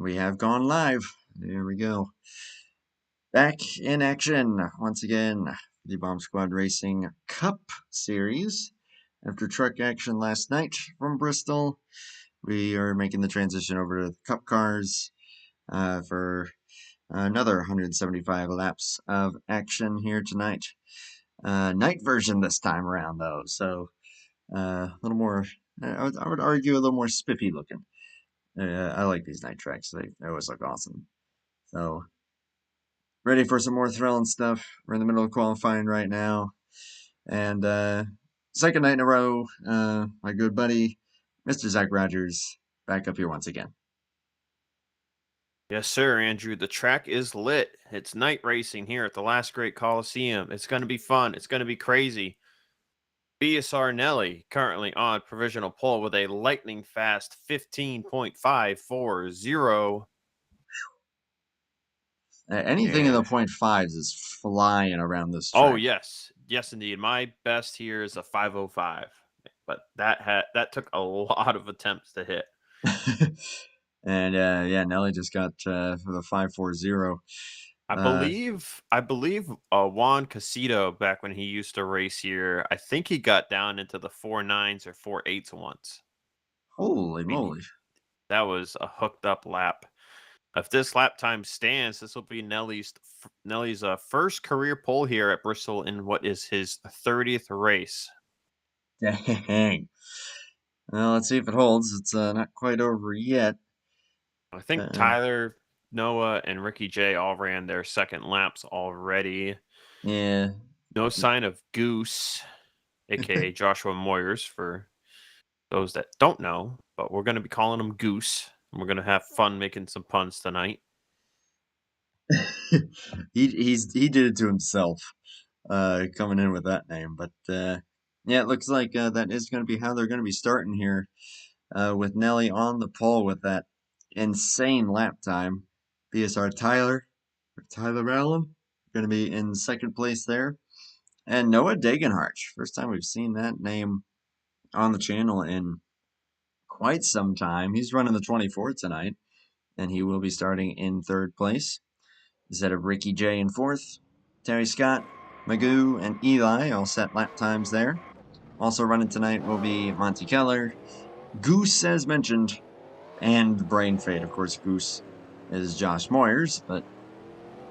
We have gone live. There we go. Back in action once again. The Bomb Squad Racing Cup Series. After truck action last night from Bristol, we are making the transition over to the Cup cars for another 175 laps of action here tonight. Night version this time around, though, so a little more, I would argue, a little more spiffy looking. I like these night tracks. They always look awesome. So, ready for some more thrilling stuff. We're in the middle of qualifying right now. And second night in a row, my good buddy, Mr. Zach Rogers, back up here once again. Yes, sir, Andrew. The track is lit. It's night racing here at the Last Great Coliseum. It's going to be fun. It's going to be crazy. BSR Nelly currently on provisional pole with a lightning fast 15.540. Anything in the .5s is flying around this track. Oh, yes. Yes, indeed. My best here is a 505. But that took a lot of attempts to hit. And yeah, Nelly just got for the 540. I believe Juan Casito, back when he used to race here, I think he got down into the 4.9s or 4.8s once. Holy moly. That was a hooked up lap. If this lap time stands, this will be Nelly's first career pole here at Bristol in what is his 30th race. Dang. Well, let's see if it holds. It's not quite over yet. I think Tyler, Noah, and Ricky J all ran their second laps already. Yeah. No sign of Goose, aka Joshua Moyers, for those that don't know, but we're going to be calling him Goose. And we're going to have fun making some puns tonight. he did it to himself, coming in with that name. But yeah, it looks like that is going to be how they're going to be starting here, with Nelly on the pole with that insane lap time. BSR Tyler Allen going to be in second place there, and Noah Degenhardt. First time we've seen that name on the channel in quite some time. He's running the 24 tonight, and he will be starting in third place instead of Ricky J in fourth. Terry Scott, Magoo, and Eli all set lap times there. Also running tonight will be Monty Keller, Goose, as mentioned, and Brain Fade. Of course, Goose is Josh Moyers, but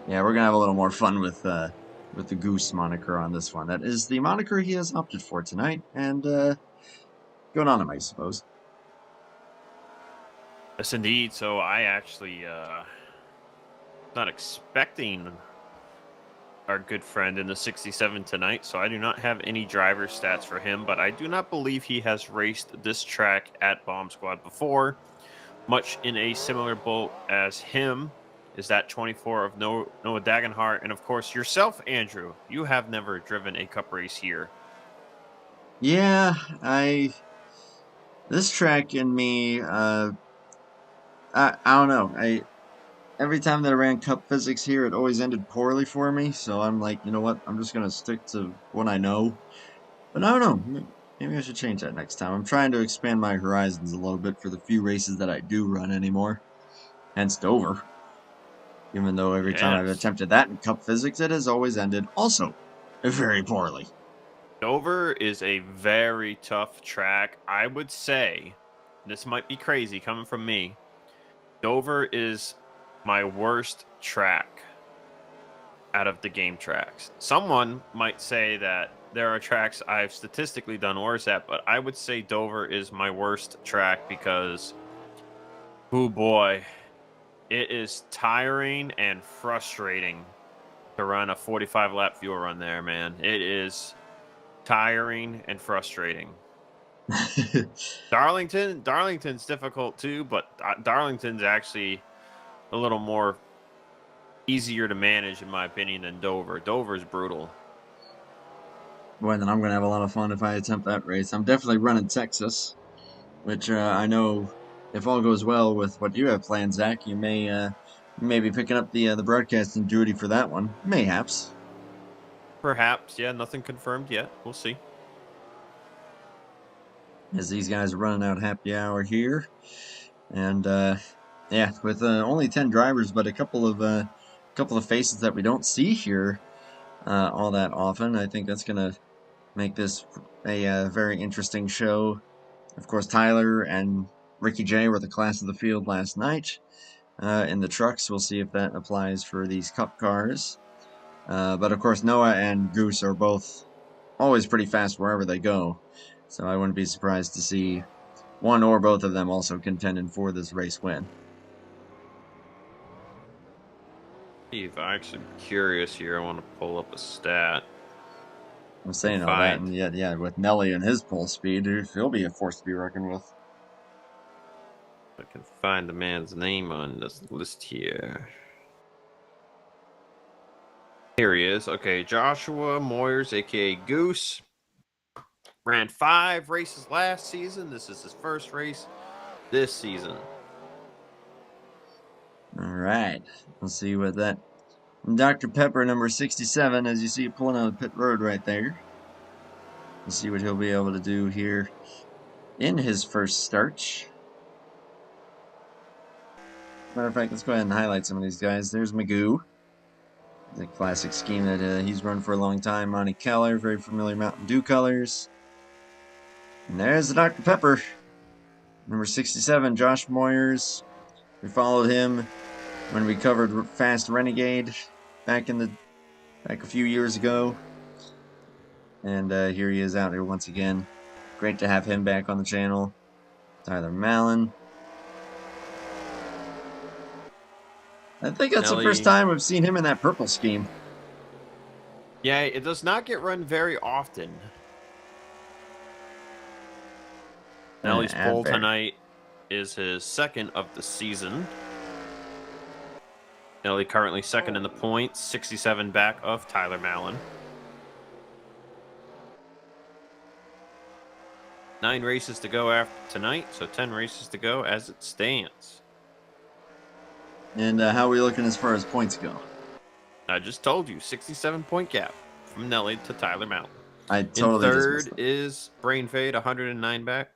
yeah, we're gonna have a little more fun with the Goose moniker on this one. That is the moniker he has opted for tonight, and good on him, I suppose. Yes, indeed. So I actually not expecting our good friend in the 67 tonight, so I do not have any driver stats for him, but I do not believe he has raced this track at Bomb Squad before. Much in a similar boat as him is that 24 of Noah Degenhardt, and of course yourself, Andrew. You have never driven a cup race here. Yeah, this track in me, I don't know. Every time that I ran Cup Physics here, it always ended poorly for me. So I'm like, you know what? I'm just gonna stick to what I know. But I don't know. Maybe I should change that next time. I'm trying to expand my horizons a little bit for the few races that I do run anymore. Hence Dover. Even though every time I've attempted that in Cup Physics, it has always ended also very poorly. Dover is a very tough track. I would say, this might be crazy coming from me, Dover is my worst track out of the game tracks. Someone might say that there are tracks I've statistically done worse at, but I would say Dover is my worst track because, oh boy, it is tiring and frustrating to run a 45 lap fuel run there, man. It is tiring and frustrating. Darlington's difficult too, but Darlington's actually a little more easier to manage in my opinion than Dover. Dover's brutal. Boy, then I'm going to have a lot of fun if I attempt that race. I'm definitely running Texas, which I know if all goes well with what you have planned, Zach, you may be picking up the broadcasting duty for that one. Mayhaps. Perhaps, yeah, nothing confirmed yet. We'll see. As these guys are running out happy hour here. And Yeah, with only 10 drivers, but a couple of faces that we don't see here all that often. I think that's gonna make this a very interesting show. Of course, Tyler and Ricky J were the class of the field last night in the trucks. We'll see if that applies for these Cup cars. But of course, Noah and Goose are both always pretty fast wherever they go. So I wouldn't be surprised to see one or both of them also contending for this race win. Steve, I'm actually curious here. I want to pull up a stat. I'm saying all that, Find and yet, yeah, with Nelly and his pole speed, he'll be a force to be reckoned with. I can find the man's name on this list here. Here he is. Okay, Joshua Moyers, aka Goose, ran 5 races last season. This is his first race this season. All right, let's see what that Dr. Pepper number 67, as you see it pulling out of pit road right there. Let's see what he'll be able to do here in his first start. Matter of fact, let's go ahead and highlight some of these guys. There's Magoo. The classic scheme that he's run for a long time. Monty Keller, very familiar Mountain Dew colors. And there's the Dr. Pepper. Number 67, Josh Moyers. We followed him when we covered Fast Renegade back a few years ago. And here he is out here once again. Great to have him back on the channel. Tyler Mallon. I think that's the first time I've seen him in that purple scheme. Yeah, it does not get run very often. Nelly's pole tonight is his second of the season. Nelly currently second in the points, 67 back of Tyler Mallon. 9 races to go after tonight, so 10 races to go as it stands. And how are we looking as far as points go? I just told you, 67-point gap from Nelly to Tyler Mallon. I totally in third is Brain Fade, 109 back.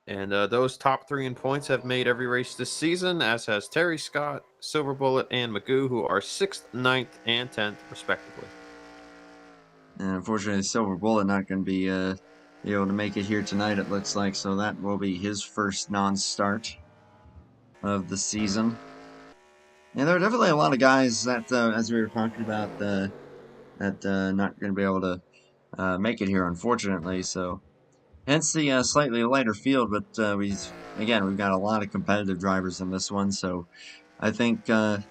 And those top 3 in points have made every race this season, as has Terry Scott, Silver Bullet, and Magoo, who are 6th, 9th, and 10th, respectively. And unfortunately, Silver Bullet not going to be able to make it here tonight, it looks like. So that will be his first non-start of the season. And there are definitely a lot of guys that, as we were talking about, that not going to be able to make it here, unfortunately. So hence the slightly lighter field, but we've got a lot of competitive drivers in this one. So I think what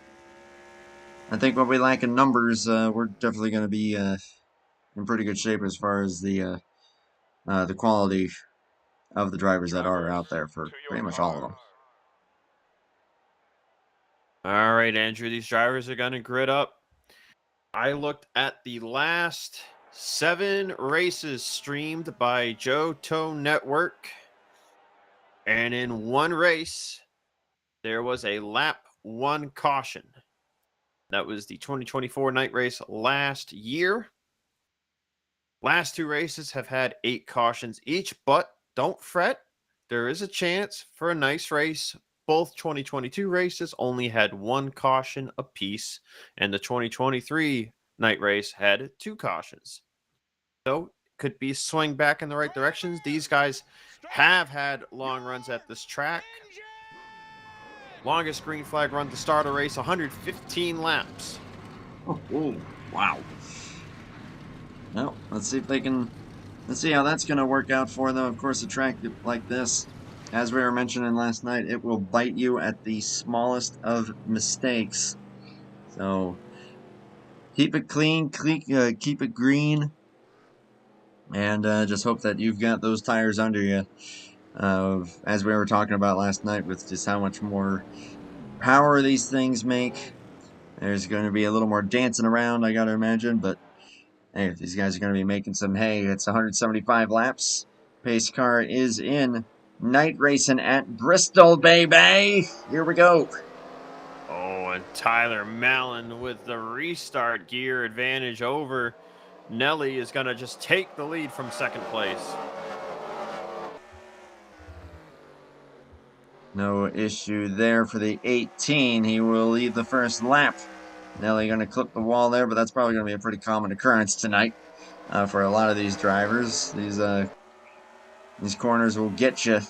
we lack in numbers, we're definitely going to be in pretty good shape as far as the quality of the drivers that are out there for pretty much all of them. All right, Andrew, these drivers are going to grid up. I looked at the last 7 races streamed by Joe Toe Network, and in one race, there was a lap 1 caution. That was the 2024 night race last year. Last 2 races have had 8 cautions each, but don't fret. There is a chance for a nice race. Both 2022 races only had 1 caution apiece, and the 2023 night race had 2 cautions. So could be swing back in the right directions. These guys have had long runs at this track. Longest green flag run to start a race, 115 laps. Oh, wow. Well, let's see how that's going to work out for them. Of course, a track like this, as we were mentioning last night, it will bite you at the smallest of mistakes. So keep it clean, keep it green, and just hope that you've got those tires under you. As we were talking about last night, with just how much more power these things make, there's going to be a little more dancing around, I got to imagine, but hey, if these guys are going to be making some hay, it's 175 laps. Pace car is in. Night racing at Bristol, baby. Here we go. Oh, and Tyler Mallon with the restart gear advantage over Nelly is going to just take the lead from second place. No issue there for the 18. He will lead the first lap. Nelly going to clip the wall there, but that's probably going to be a pretty common occurrence tonight for a lot of these drivers. These corners will get you,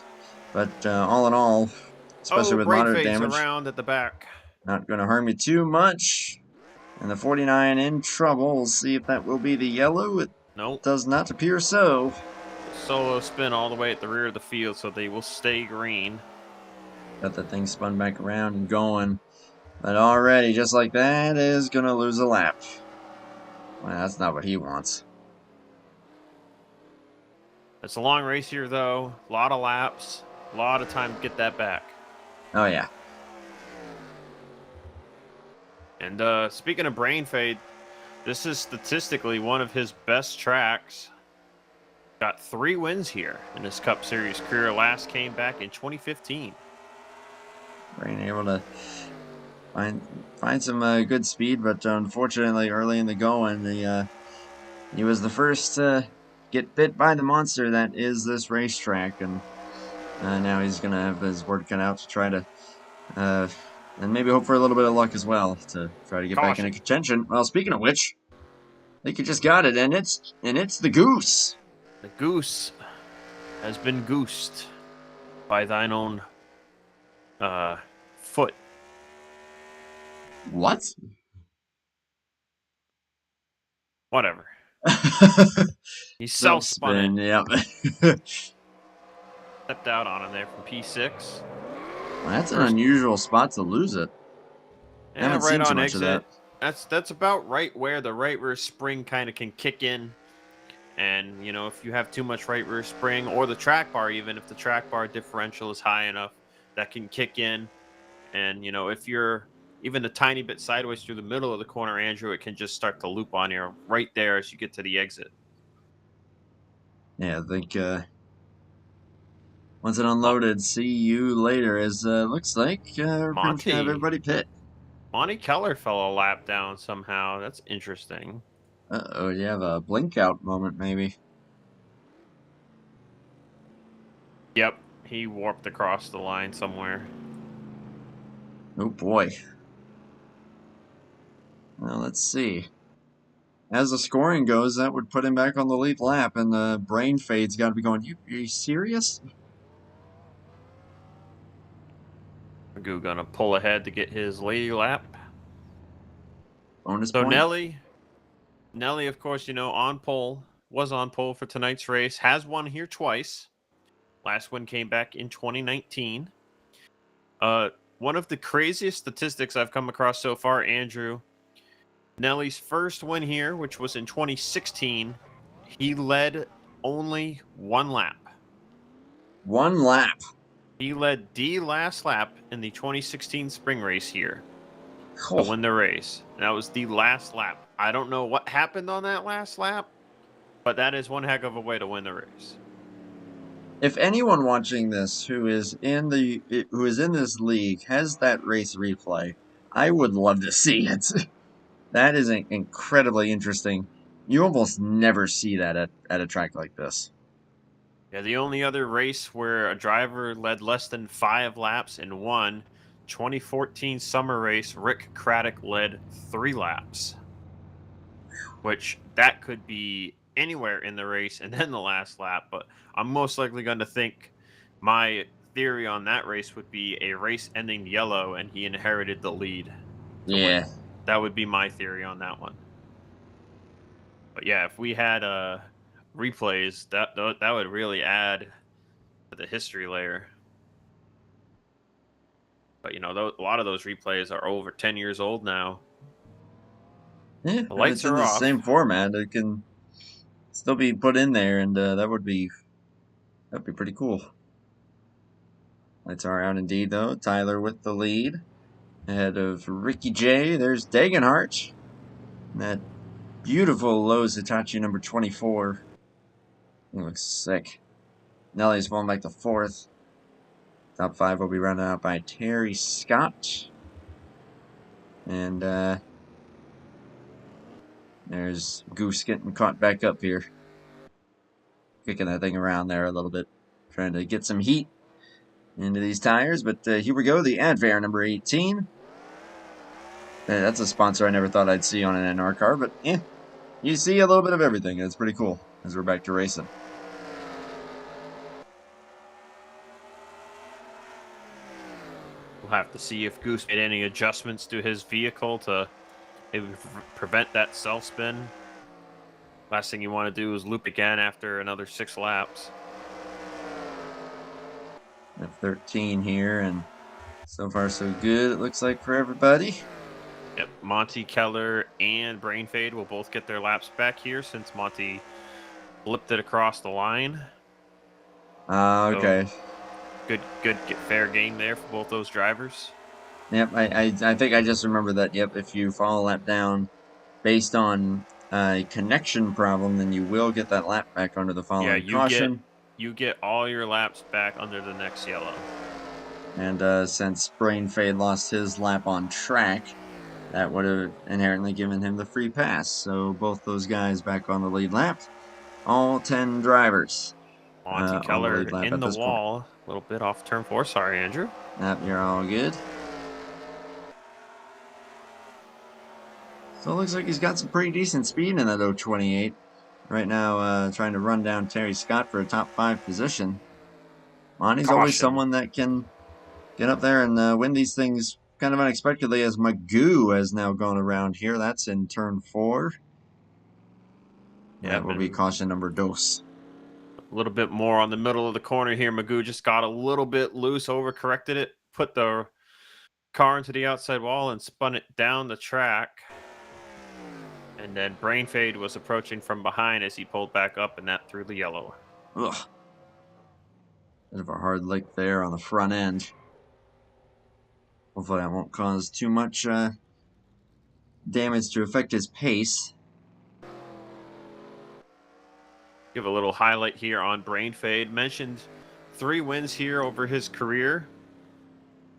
but all in all, especially Oh, with brain moderate fades damage, around at the back. not going to harm you too much. And the 49 in trouble. We'll see if that will be the yellow. It Nope. does not appear so. Solo spin all the way at the rear of the field, so they will stay green. Got that thing spun back around and going. But already, just like that, is going to lose a lap. Well, that's not what he wants. It's a long race here, though. A lot of laps. A lot of time to get that back. Oh, yeah. And speaking of brain fade, this is statistically one of his best tracks. Got 3 wins here in his Cup Series career. Last came back in 2015. Brain able to find some good speed, but unfortunately, early in the going, he was the first to get bit by the monster that is this racetrack, and now he's going to have his work cut out to try to, and maybe hope for a little bit of luck as well to try to get back into Caution. contention. Well, speaking of which, I think you just got it, and it's the goose. The goose has been goosed by thine own foot. What? Whatever. He Self self-spun it. spin, yep. Stepped out on him there from P6. Well, that's an First, unusual spot to lose it. I yeah, haven't right seen too on much of that. exit. That's about right where the right rear spring kind of can kick in. And, if you have too much right rear spring or the track bar, even if the track bar differential is high enough, that can kick in. And, if you're even a tiny bit sideways through the middle of the corner, Andrew, it can just start to loop on you right there as you get to the exit. Yeah, I think once it Mo- unloaded, see you later. As looks like we're pretty much gonna have Monty everybody pit. Monty Keller fell a lap down somehow. That's interesting. Oh, you have a blink out moment maybe. Yep, he warped across the line somewhere. Oh boy. Well, let's see. As the scoring goes, that would put him back on the lead lap, and the brain fade's got to be going. Are you serious? Magoo gonna pull ahead to get his lady lap. Bonus So point. Nelly, of course, was on pole for tonight's race. Has won here twice. Last one came back in 2019. One of the craziest statistics I've come across so far, Andrew. Nelly's first win here, which was in 2016, he led only 1 lap. 1 lap. He led the last lap in the 2016 spring race here to Oh. win the race. And that was the last lap. I don't know what happened on that last lap, but that is one heck of a way to win the race. If anyone watching this who is in this league has that race replay, I would love to see it. That is incredibly interesting. You almost never see that at a track like this. Yeah, the only other race where a driver led less than 5 laps and won, 2014 summer race, Rick Craddock led 3 laps. Which that could be anywhere in the race and then the last lap, but I'm most likely going to think my theory on that race would be a race ending yellow and he inherited the lead to Yeah. win. That would be my theory on that one. But yeah, if we had replays, that would really add to the history layer. But a lot of those replays are over 10 years old now. Yeah, The if lights it's in are the off. same format, it can still be put in there, and that'd be pretty cool. Lights are out indeed, though. Tyler with the lead. Ahead of Ricky J, there's Dagenhart. That beautiful Lowe's Hitachi number 24. He looks sick. Nelly's falling back to 4th. Top 5 will be rounded out by Terry Scott. And there's Goose getting caught back up here. Kicking that thing around there a little bit. Trying to get some heat. into these tires. But here we go, the Advair number 18. That's a sponsor I never thought I'd see on an NR car, but you see a little bit of everything. It's pretty cool as we're back to racing. We'll have to see if Goose made any adjustments to his vehicle to maybe prevent that self spin. Last thing you want to do is loop again after another 6 laps. F13 here, and so far so good, it looks like, for everybody. Yep, Monty Keller and Brain Fade will both get their laps back here since Monty flipped it across the line. Okay. So good, fair game there for both those drivers. Yep, I think I just remember that. Yep, if you fall a lap down based on a connection problem, then you will get that lap back under the following caution. You get all your laps back under the next yellow. And since Brain Fade lost his lap on track, that would have inherently given him the free pass. So both those guys back on the lead lap. All 10 drivers. Monty Keller in the wall. Point. A little bit off turn 4. Sorry, Andrew. Yep, you're all good. So it looks like he's got some pretty decent speed in that 028. Right now, trying to run down Terry Scott for a top 5 position. Monty's always someone that can get up there and win these things kind of unexpectedly, as Magoo has now gone around here. That's in turn 4. That will be caution number 2. A little bit more on the middle of the corner here. Magoo just got a little bit loose, overcorrected it, put the car into the outside wall and spun it down the track. And then Brain Fade was approaching from behind as he pulled back up, and that threw the yellow. Ugh. Bit of a hard lick there on the front end. Hopefully that won't cause too much damage to affect his pace. Give a little highlight here on Brain Fade. Mentioned 3 wins here over his career.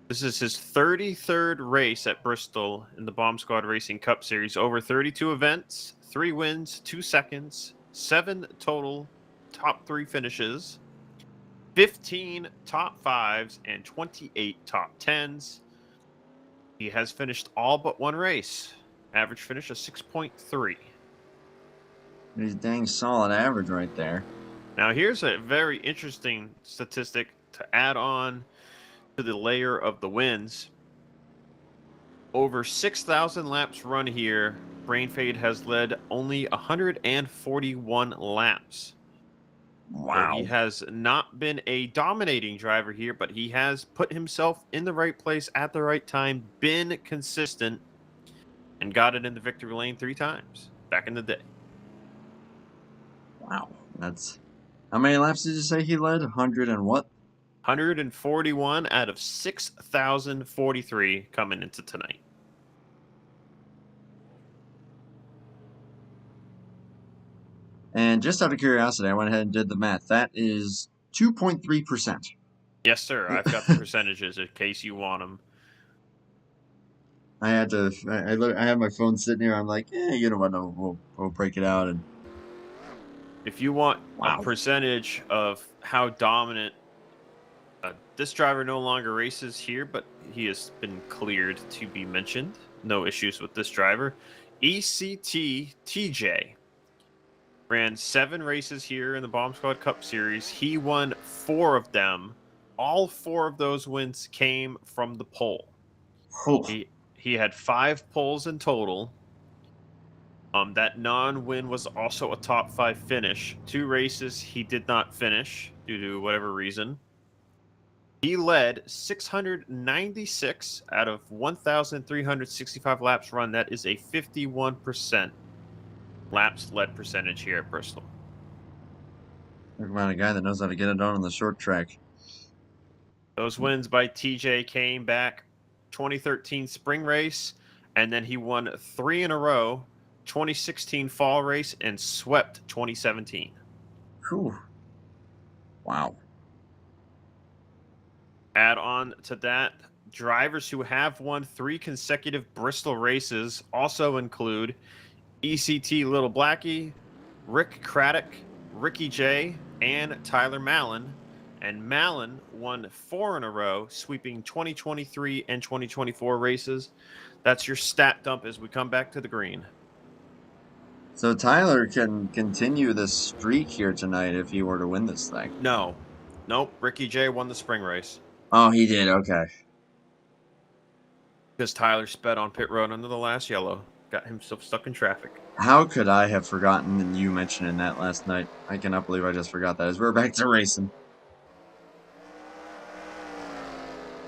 This is his 33rd race at Bristol in the Bomb Squad Racing Cup Series. Over 32 events, 3 wins, 2 seconds, 7 total top 3 finishes, 15 top 5s, and 28 top 10s. He has finished all but 1 race. Average finish of 6.3. He's dang solid average right there. Now here's a very interesting statistic to add on to the layer of the wins. Over 6,000 laps run here, Brain Fade has led only 141 laps. Wow. So he has not been a dominating driver here, but he has put himself in the right place at the right time, been consistent, and got it in the victory lane 3 times back in the day. Wow. That's... How many laps did you say he led? 100 and what? 141 out of 6,043 coming into tonight. And just out of curiosity, I went ahead and did the math. That is 2.3%. Yes, sir. I've got the percentages in case you want them. I had to. I have my phone sitting here. I'm like, you know what? No, we'll break it out. And if you want a percentage of how dominant, this driver no longer races here, but he has been cleared to be mentioned. No issues with this driver. ECT TJ ran 7 races here in the Bomb Squad Cup Series. He won 4 of them. All 4 of those wins came from the pole. He had 5 poles in total. That non-win was also a top 5 finish. 2 races he did not finish due to whatever reason. He led 696 out of 1,365 laps run. That is a 51% laps led percentage here at Bristol. Talk about a guy that knows how to get it done on the short track. Those wins by TJ came back 2013 spring race, and then he won 3 in a row, 2016 fall race, and swept 2017. Whew. Wow. Add on to that, drivers who have won 3 consecutive Bristol races also include ECT Little Blackie, Rick Craddock, Ricky J, and Tyler Mallon. And Malin won 4 in a row, sweeping 2023 and 2024 races. That's your stat dump as we come back to the green. So Tyler can continue this streak here tonight if he were to win this thing. No. Nope. Ricky J won the spring race. Oh, he did. Okay. Because Tyler sped on pit road under the last yellow. Got himself stuck in traffic. How could I have forgotten you mentioning that last night? I cannot believe I just forgot that as we're back to racing.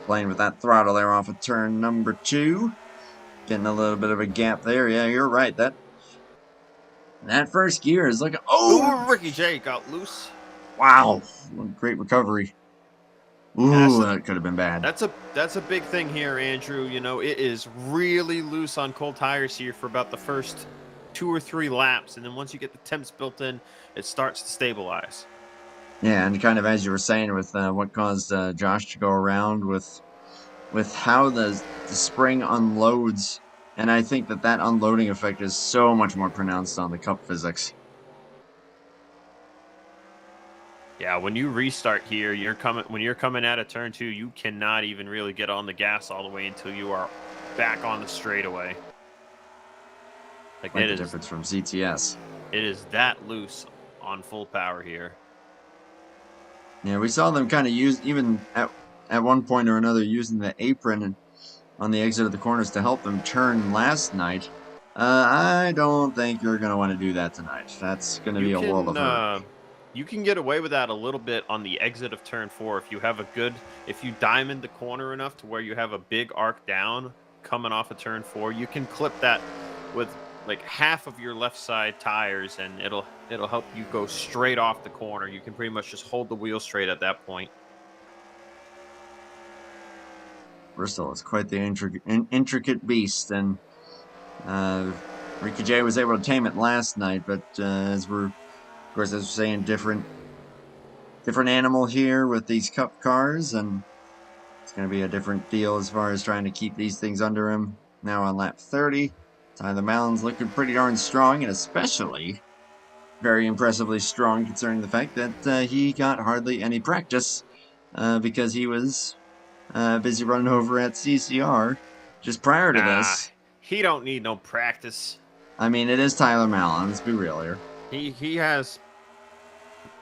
Playing with that throttle there off of turn number 2. Getting a little bit of a gap there. Yeah, you're right. That first gear is looking... Oh! Ooh, Ricky J got loose. Wow. What a great recovery. Ooh, that could have been bad. That's a big thing here, Andrew. You know, it is really loose on cold tires here for about the first 2 or 3 laps, and then once you get the temps built in, it starts to stabilize. Yeah, and kind of as you were saying with what caused Josh to go around with how the spring unloads, and I think that unloading effect is so much more pronounced on the cup physics. Yeah, when you restart here, when you're coming out of turn 2, you cannot even really get on the gas all the way until you are back on the straightaway. Like the difference from CTS. It is that loose on full power here. Yeah, we saw them kind of use, even at one point or another, using the apron on the exit of the corners to help them turn last night. I don't think you're going to want to do that tonight. That's going to be a world of hurt. You can get away with that a little bit on the exit of turn 4 if you diamond the corner enough to where you have a big arc down coming off of turn 4. You can clip that with like half of your left side tires, and it'll help you go straight off the corner. You can pretty much just hold the wheel straight at that point. Bristol is quite the intricate beast, and Ricky J was able to tame it last night, but as we're saying, different animal here with these cup cars, and it's going to be a different deal as far as trying to keep these things under him. Now on lap 30, Tyler Malin's looking pretty darn strong, and especially very impressively strong considering the fact that he got hardly any practice because he was busy running over at CCR just prior to this. He don't need no practice. I mean, it is Tyler Malin. Let's be real here. He has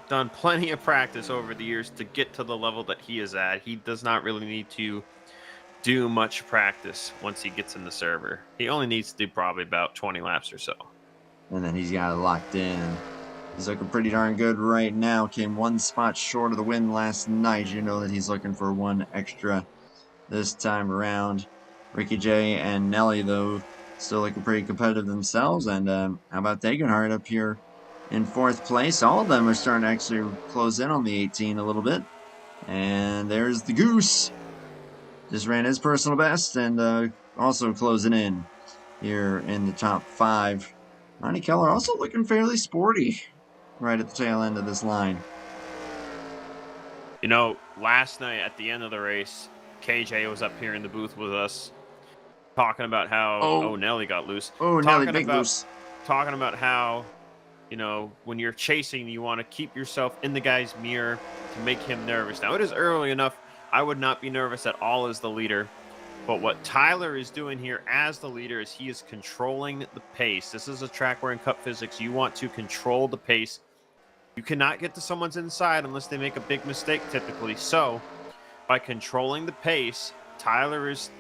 done plenty of practice over the years to get to the level that he is at. He does not really need to do much practice once he gets in the server. He only needs to do probably about 20 laps or so. And then he's got it locked in. He's looking pretty darn good right now. Came 1 spot short of the win last night. You know that he's looking for 1 extra this time around. Ricky J and Nelly, though, still looking pretty competitive themselves. And how about Degenhardt up here in 4th place? All of them are starting to actually close in on the 18 a little bit. And there's the Goose. Just ran his personal best and also closing in here in the top 5. Ronnie Keller also looking fairly sporty right at the tail end of this line. You know, last night at the end of the race, KJ was up here in the booth with us talking about how Nelly got loose. Nelly big loose. Talking about how, you know, when you're chasing, you want to keep yourself in the guy's mirror to make him nervous. Now, it is early enough. I would not be nervous at all as the leader. But what Tyler is doing here as the leader is he is controlling the pace. This is a track where in cup physics, you want to control the pace. You cannot get to someone's inside unless they make a big mistake typically. So by controlling the pace, Tyler is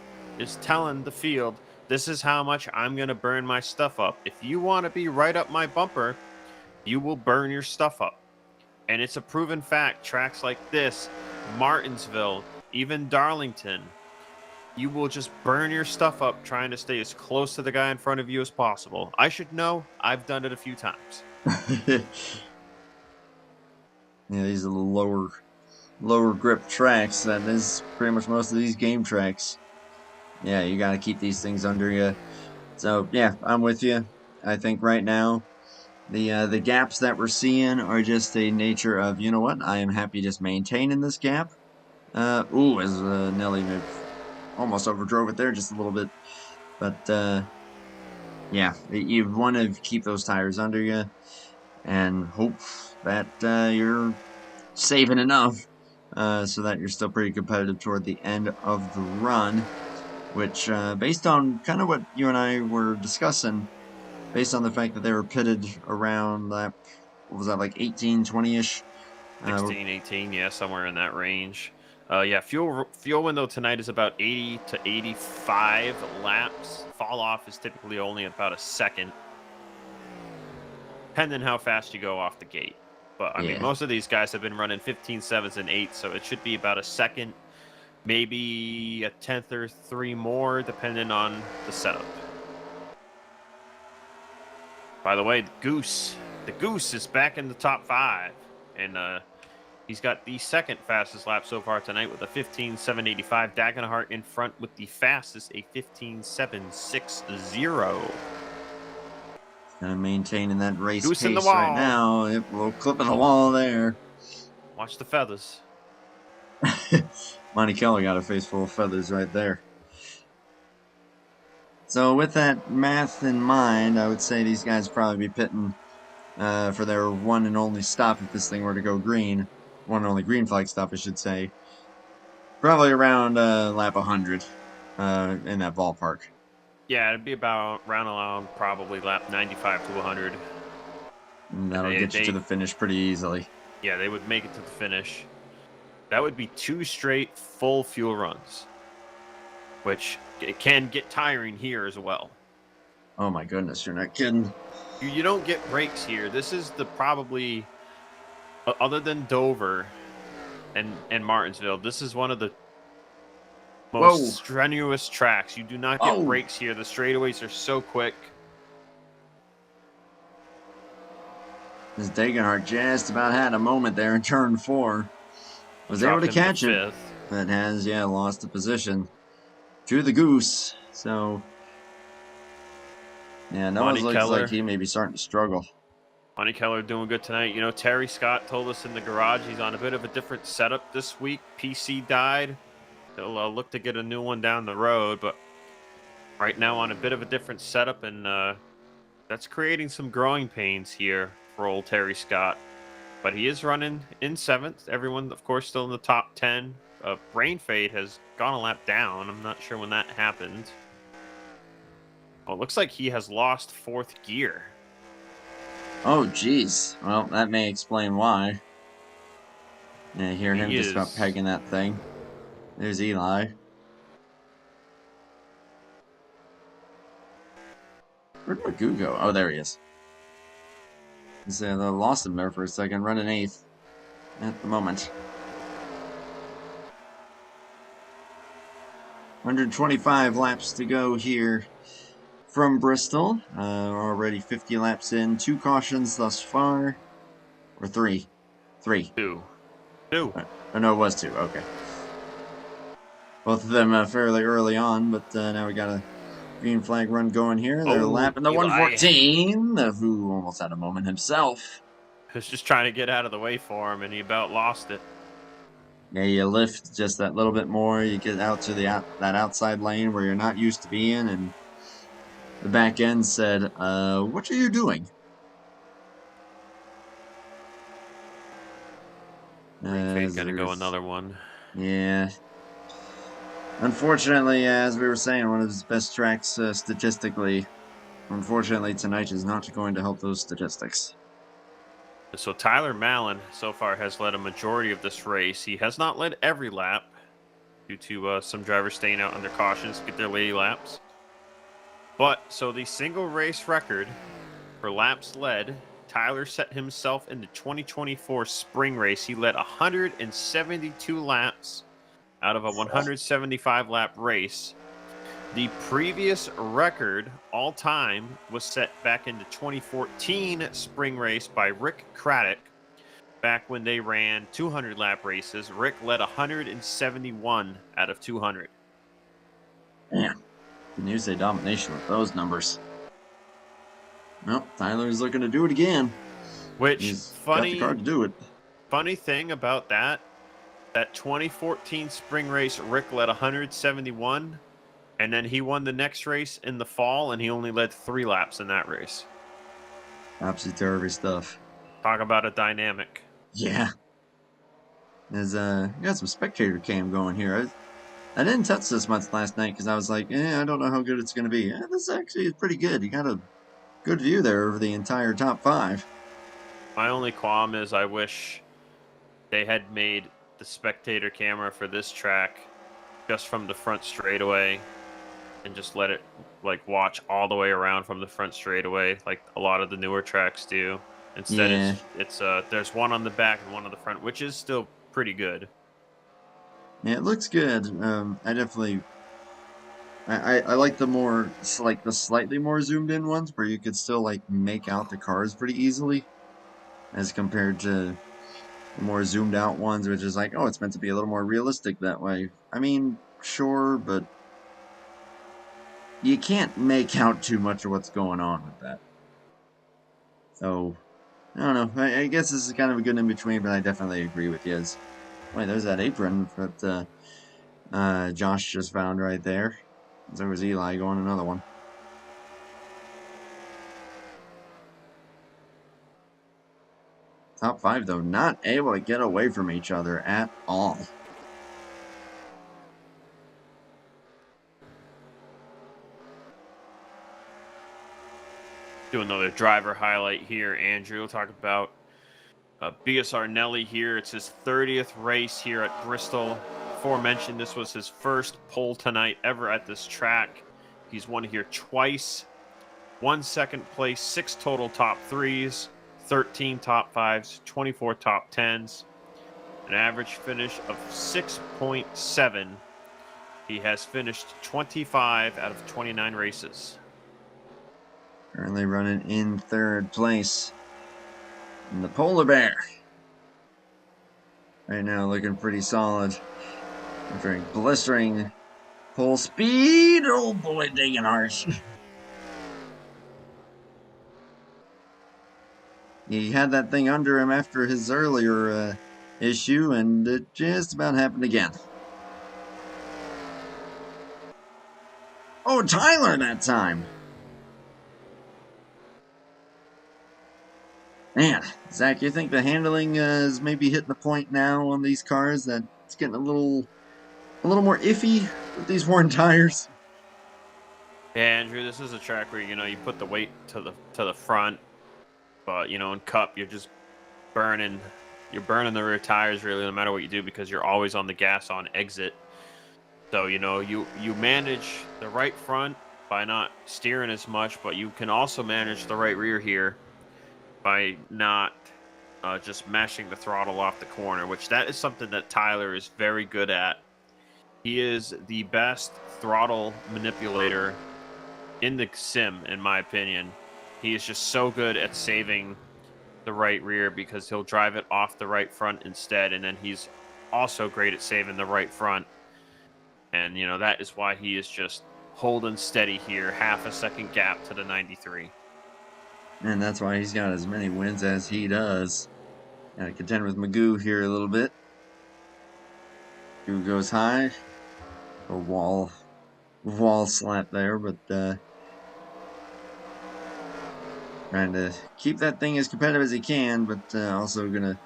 telling the field, this is how much I'm going to burn my stuff up. If you want to be right up my bumper, you will burn your stuff up. And it's a proven fact. Tracks like this, Martinsville, even Darlington, you will just burn your stuff up trying to stay as close to the guy in front of you as possible. I should know. I've done it a few times. Yeah, these are the lower grip tracks. That is pretty much most of these game tracks. Yeah, you got to keep these things under you. So, yeah, I'm with you. I think right now the gaps that we're seeing are just a nature of, you know what, I am happy just maintaining this gap. As Nelly almost overdrove it there just a little bit. But, yeah, you want to keep those tires under you and hope that you're saving enough so that you're still pretty competitive toward the end of the run, which, based on kind of what you and I were discussing, based on the fact that they were pitted around that, what was that, like 18, 20-ish? 16, 18, yeah, somewhere in that range. Yeah, fuel window tonight is about 80 to 85 laps. Fall off is typically only about a second, depending how fast you go off the gate. But I mean, Yeah. most of these guys have been running 15 sevens and 8s, so it should be about a second, maybe a tenth or three more, depending on the setup. By the way, the Goose is back in the top 5, and he's got the second fastest lap so far tonight with a 15.785. Dagenhart in front with the fastest, a 15.760. Kind of maintaining that race Goose in the pace right wall. now. Yep, a little clip of the wall there. Watch the feathers. Monty Keller got a face full of feathers right there. So with that math in mind, I would say these guys probably be pitting for their one and only stop if this thing were to go green. One and only green flag stop, I should say. Probably around lap 100 in that ballpark. Yeah, it'd be about around probably lap 95 to 100. And And that'll get you to the finish pretty easily. yeah, they would make it to the finish. That would be 2 straight full fuel runs, which it can get tiring here as well. Oh my goodness, you're not kidding. You don't get breaks here. This is the probably, other than Dover and Martinsville, this is one of the most strenuous tracks. You do not get breaks here. The straightaways are so quick. This Dagenhart just about had a moment there in turn 4. Was able to catch it, but has, lost the position to the Goose. So, yeah, Noah looks like he may be starting to struggle. Monty Keller doing good tonight. You know, Terry Scott told us in the garage he's on a bit of a different setup this week. PC died. He'll look to get a new one down the road, but right now on a bit of a different setup, and that's creating some growing pains here for old Terry Scott. But he is running in 7th. Everyone, of course, still in the top 10. Brain Fade has gone a lap down. I'm not sure when that happened. Oh, it looks like he has lost 4th gear. Oh, geez. Well, that may explain why. Yeah, I hear him just about pegging that thing. There's Eli. Where'd Magoo go? Oh, there he is. They lost him there for a second, running 8th at the moment. 125 laps to go here from Bristol. Already 50 laps in. 2 cautions thus far. Or 3? 3. 2. Oh, no, it was 2. Okay. Both of them fairly early on, but now we got a green flag run going here. They're lapping the Eli. 114, who almost had a moment himself. He was just trying to get out of the way for him, and he about lost it. Yeah, you lift just that little bit more. You get out to that outside lane where you're not used to being, and the back end said, what are you doing? Green Fade's gonna go another one. Yeah. Unfortunately, as we were saying, one of his best tracks statistically. Unfortunately, tonight is not going to help those statistics. So Tyler Mallon so far has led a majority of this race. He has not led every lap due to some drivers staying out on their cautions to get their lady laps. But, so the single race record for laps led, Tyler set himself in the 2024 spring race. He led 172 laps out of a 175 lap race. The previous record all time was set back in the 2014 spring race by Rick Craddock. Back when they ran 200 lap races, Rick led 171 out of 200. Damn. Can use a domination with those numbers. Well, Tyler's looking to do it again. Which, he's got the card to do it. Funny thing about that 2014 spring race, Rick led 171, and then he won the next race in the fall, and he only led 3 laps in that race. Topsy-turvy stuff. Talk about a dynamic. Yeah. Is got some spectator cam going here. I didn't touch this much last night because I was like, I don't know how good it's going to be. This actually is pretty good. You got a good view there over the entire top five. My only qualm is I wish they had made the spectator camera for this track just from the front straightaway and just let it like watch all the way around from the front straightaway like a lot of the newer tracks do. Instead Yeah, it's there's one on the back and one on the front, which is still pretty good. yeah, it looks good. I definitely, I like the more, like the slightly more zoomed in ones where you could still like make out the cars pretty easily as compared to the more zoomed out ones, which is like, oh, it's meant to be a little more realistic that way. I mean, sure, but you can't make out too much of what's going on with that. So, I don't know. I guess this is kind of a good in between, but I definitely agree with you. Wait, there's that apron that Josh just found right there. There was Eli going another one. Top five, though, not able to get away from each other at all. Do another driver highlight here, Andrew. We'll talk about BSR Nelly here. It's his 30th race here at Bristol. Aforementioned, this was his first pole tonight ever at this track. He's won here twice. 1 second place, 6 total top threes, 13 top fives, 24 top tens, an average finish of 6.7. He has finished 25 out of 29 races. Currently running in third place. And the Polar Bear. Right now looking pretty solid. Very blistering pole speed. Oh boy, digging harsh. He had that thing under him after his earlier issue, and it just about happened again. Oh, Tyler that time. Man, Zach, you think the handling is maybe hitting the point now on these cars that it's getting a little more iffy with these worn tires? Yeah, Andrew, this is a track where you put the weight to the front, but in Cup you're just burning the rear tires really no matter what you do because you're always on the gas on exit. So you manage the right front by not steering as much, but you can also manage the right rear here by not just mashing the throttle off the corner, which that is something that Tyler is very good at. He is the best throttle manipulator in the sim, in my opinion. He is just so good at saving the right rear because he'll drive it off the right front instead, and then he's also great at saving the right front. And that is why he is just holding steady here, half a second gap to the 93. And that's why he's got as many wins as he does. Gotta contend with Magoo here a little bit. Magoo goes high. A wall slap there, but trying to keep that thing as competitive as he can, but also gonna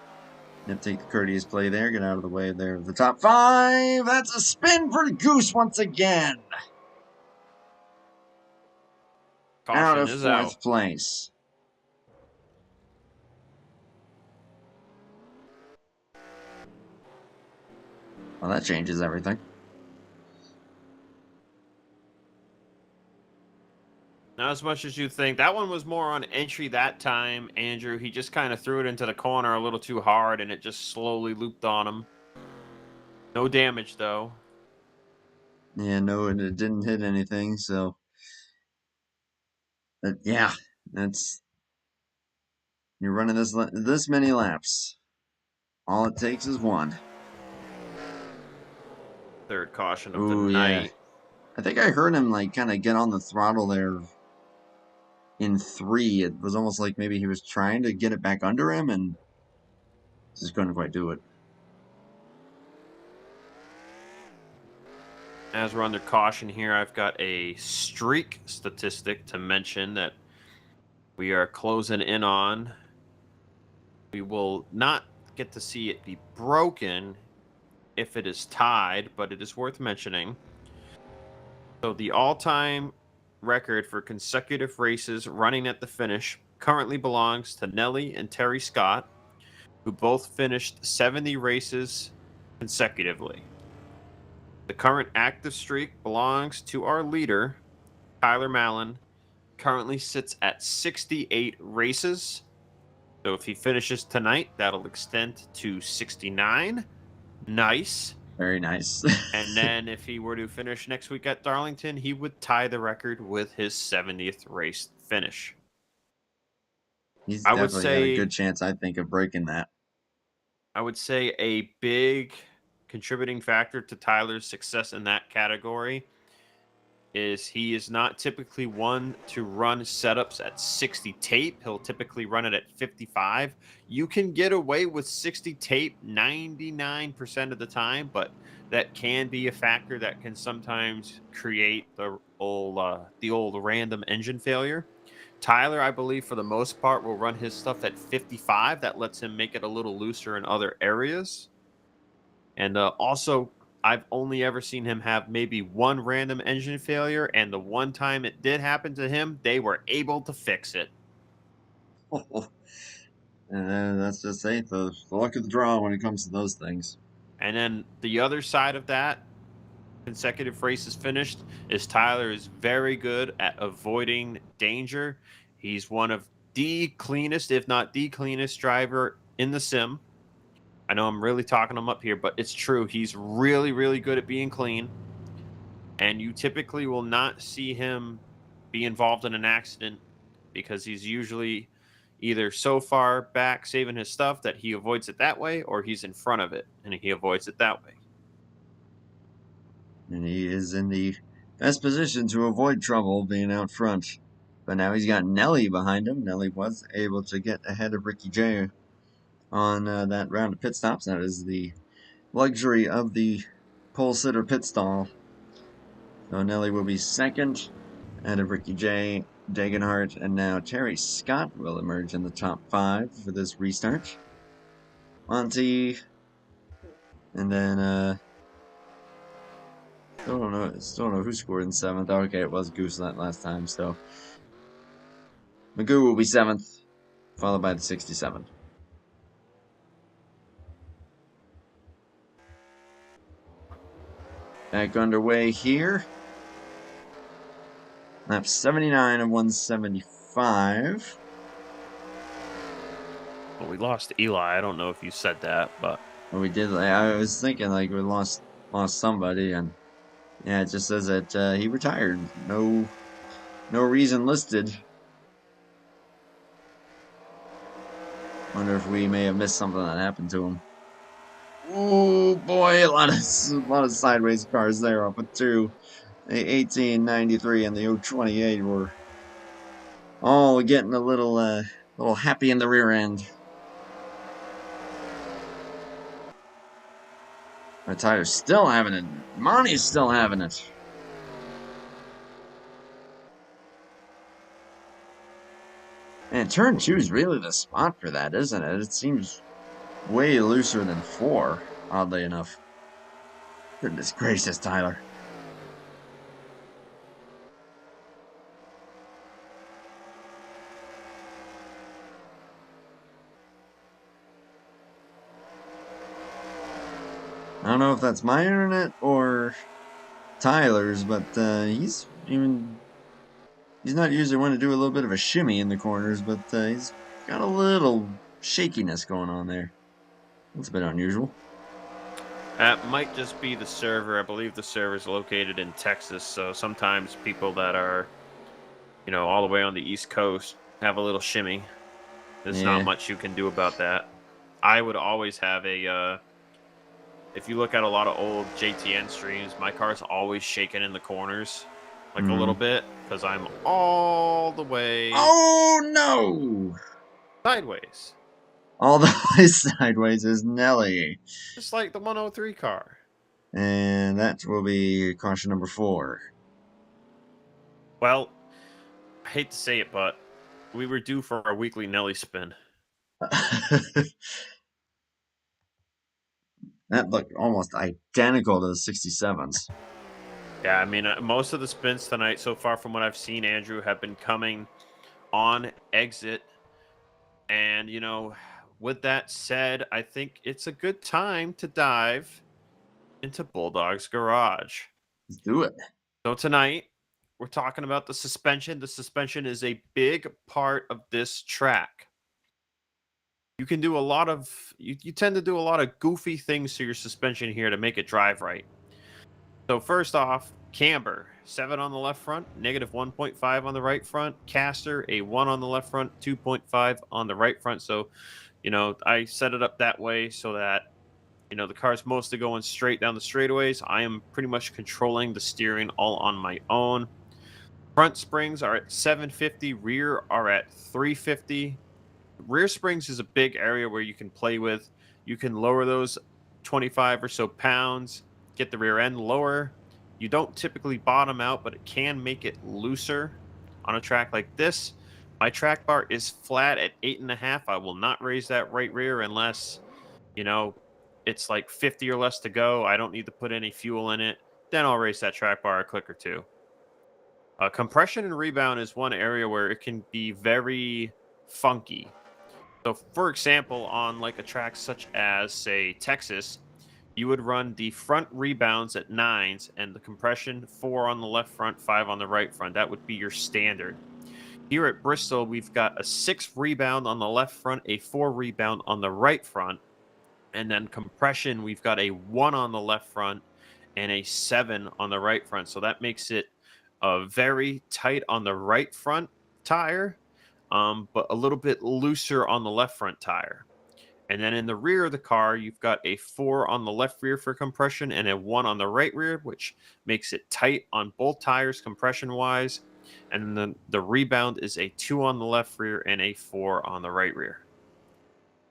take the courteous play there, get out of the way there of the top five. That's a spin for Goose once again. Out Caution of is out. fourth place. Well, that changes everything. Not as much as you think. That one was more on entry that time, Andrew. He just kind of threw it into the corner a little too hard, and it just slowly looped on him. No damage, though. Yeah, no, and it didn't hit anything, so. But yeah, that's. You're running this many laps. All it takes is one. Third caution of the Ooh, yeah. night. I think I heard him, like, kind of get on the throttle there in three. It was almost like maybe he was trying to get it back under him and just couldn't quite do it. As we're under caution here, I've got a streak statistic to mention that we are closing in on. We will not get to see it be broken if it is tied, but it is worth mentioning. So the all-time record for consecutive races running at the finish currently belongs to Nelly and Terry Scott, who both finished 70 races consecutively. The current active streak belongs to our leader, Tyler Mallon, currently sits at 68 races. So if he finishes tonight, that'll extend to 69. Nice. Very nice. And then if he were to finish next week at Darlington, he would tie the record with his 70th race finish. He's I would definitely got a say good chance, I think, of breaking that. I would say a big contributing factor to Tyler's success in that category is he is not typically one to run setups at 60 tape. He'll typically run it at 55. You can get away with 60 tape 99% of the time, but that can be a factor that can sometimes create the old random engine failure. Tyler, I believe, for the most part, will run his stuff at 55. That lets him make it a little looser in other areas. And also, I've only ever seen him have maybe one random engine failure, and the one time it did happen to him, they were able to fix it. And that's just the luck of the draw when it comes to those things. And then the other side of that, consecutive races finished, is Tyler is very good at avoiding danger. He's one of the cleanest, if not the cleanest driver in the sim. I know I'm really talking him up here, but it's true. He's really, really good at being clean. And you typically will not see him be involved in an accident because he's usually either so far back saving his stuff that he avoids it that way, or he's in front of it and he avoids it that way. And he is in the best position to avoid trouble being out front. But now he's got Nelly behind him. Nelly was able to get ahead of Ricky J on that round of pit stops. That is the luxury of the pole sitter pit stall. So Nelly will be second ahead of Ricky J, Dagenhart, and now Terry Scott will emerge in the top 5 for this restart. Monty, and then still don't know who scored in 7th. Okay, it was Goose that last time, so Magoo will be 7th, followed by the 67. Back underway here. Lap 79 of 175. Well, we lost Eli. I don't know if you said that, but Well, we did. I was thinking like we lost somebody, and yeah, it just says that he retired. No reason listed. Wonder if we may have missed something that happened to him. Oh boy, a lot of sideways cars there up at 2. The 1893 and the 028 were all getting a little happy in the rear end. Tyler's still having it. Monty's still having it. And turn 2 is really the spot for that, isn't it? It seems way looser than 4, oddly enough. Goodness gracious, Tyler. I don't know if that's my internet or Tyler's, but he's not usually one to do a little bit of a shimmy in the corners, but he's got a little shakiness going on there. That's a bit unusual. that might just be the server. I believe the server is located in Texas, so sometimes people that are, all the way on the East Coast have a little shimmy. There's not much you can do about that. I would always have if you look at a lot of old JTN streams, my car's always shaking in the corners, like a little bit, because I'm all the way Oh no! sideways. All the way sideways is Nelly. Just like the 103 car. And that will be caution number 4. Well, I hate to say it, but we were due for our weekly Nelly spin. That looked almost identical to the 67s. Yeah, I mean, most of the spins tonight so far, from what I've seen, Andrew, have been coming on exit. And, with that said, I think it's a good time to dive into Bulldog's Garage. Let's do it. So tonight, we're talking about the suspension. The suspension is a big part of this track. You can do a lot of, you tend to do a lot of goofy things to your suspension here to make it drive right. So first off, camber, 7 on the left front, negative 1.5 on the right front. Caster, a 1 on the left front, 2.5 on the right front. So, I set it up that way so that, the car's mostly going straight down the straightaways. I am pretty much controlling the steering all on my own. Front springs are at 750, rear are at 350. Rear springs is a big area where you can play with. You can lower those 25 or so pounds, get the rear end lower. You don't typically bottom out, but it can make it looser on a track like this. My track bar is flat at 8.5. I will not raise that right rear unless, it's like 50 or less to go. I don't need to put any fuel in it. Then I'll raise that track bar a click or two. Compression and rebound is one area where it can be very funky. So, for example, on like a track such as, say, Texas, you would run the front rebounds at 9s and the compression 4 on the left front, 5 on the right front. That would be your standard. Here at Bristol, we've got a 6 rebound on the left front, a 4 rebound on the right front, and then compression, we've got a 1 on the left front and a 7 on the right front. So that makes it very tight on the right front tire, but a little bit looser on the left front tire. And then in the rear of the car, you've got a 4 on the left rear for compression and a 1 on the right rear, which makes it tight on both tires compression-wise. And then the rebound is a 2 on the left rear and a 4 on the right rear.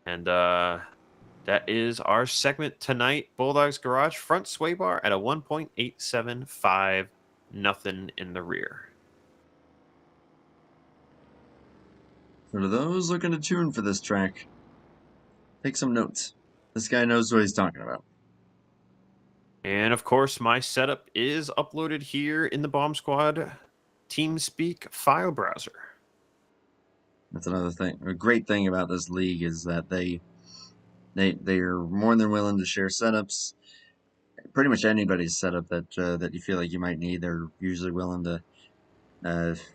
And that is our segment tonight. Bulldog's Garage, front sway bar at a 1.875, nothing in the rear. For those looking to tune for this track, take some notes. This guy knows what he's talking about. And of course, my setup is uploaded here in the Bomb Squad TeamSpeak file browser. That's another thing. A great thing about this league is that they are more than willing to share setups. Pretty much anybody's setup that you feel like you might need, they're usually willing to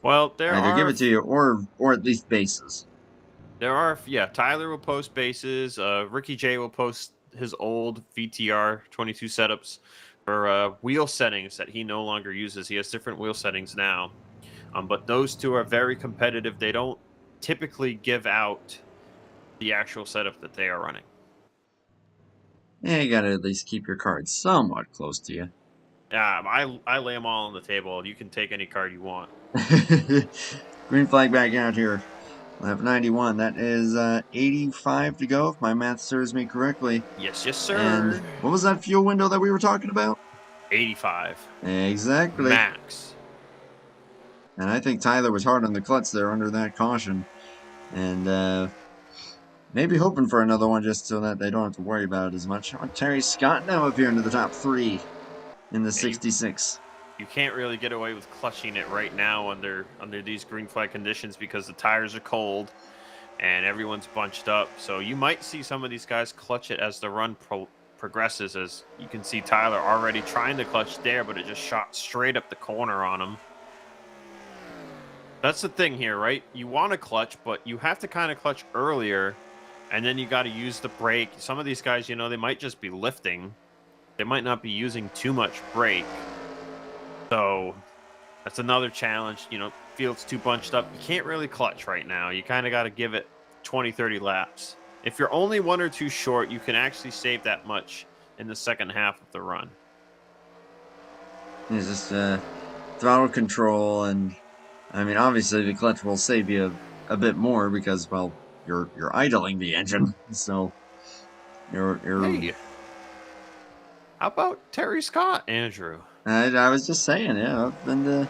Well, there either give are it to you or at least bases. Tyler will post bases. Ricky J will post his old VTR 22 setups for wheel settings that he no longer uses. He has different wheel settings now. But those two are very competitive. They don't typically give out the actual setup that they are running. Yeah, you gotta at least keep your cards somewhat close to you. I lay them all on the table. You can take any card you want. Green flag back out here. Lap 91. That is 85 to go, if my math serves me correctly. Yes, sir. And what was that fuel window that we were talking about? 85. Exactly. Max. And I think Tyler was hard on the clutch there under that caution. And maybe hoping for another one just so that they don't have to worry about it as much. Terry Scott now up here into the top 3 in the 66. You can't really get away with clutching it right now under these green flag conditions because the tires are cold and everyone's bunched up. So you might see some of these guys clutch it as the run progresses. As you can see, Tyler already trying to clutch there, but it just shot straight up the corner on him. That's the thing here, right? You want to clutch, but you have to kind of clutch earlier, and then you got to use the brake. Some of these guys, they might just be lifting. They might not be using too much brake. So that's another challenge. Field's too bunched up. You can't really clutch right now. You kind of got to give it 20, 30 laps. If you're only 1 or 2 short, you can actually save that much in the second half of the run. It's just throttle control, and I mean, obviously the clutch will save you a bit more because, well, you're idling the engine, so you're. Hey, how about Terry Scott, Andrew? I was just saying, yeah, up into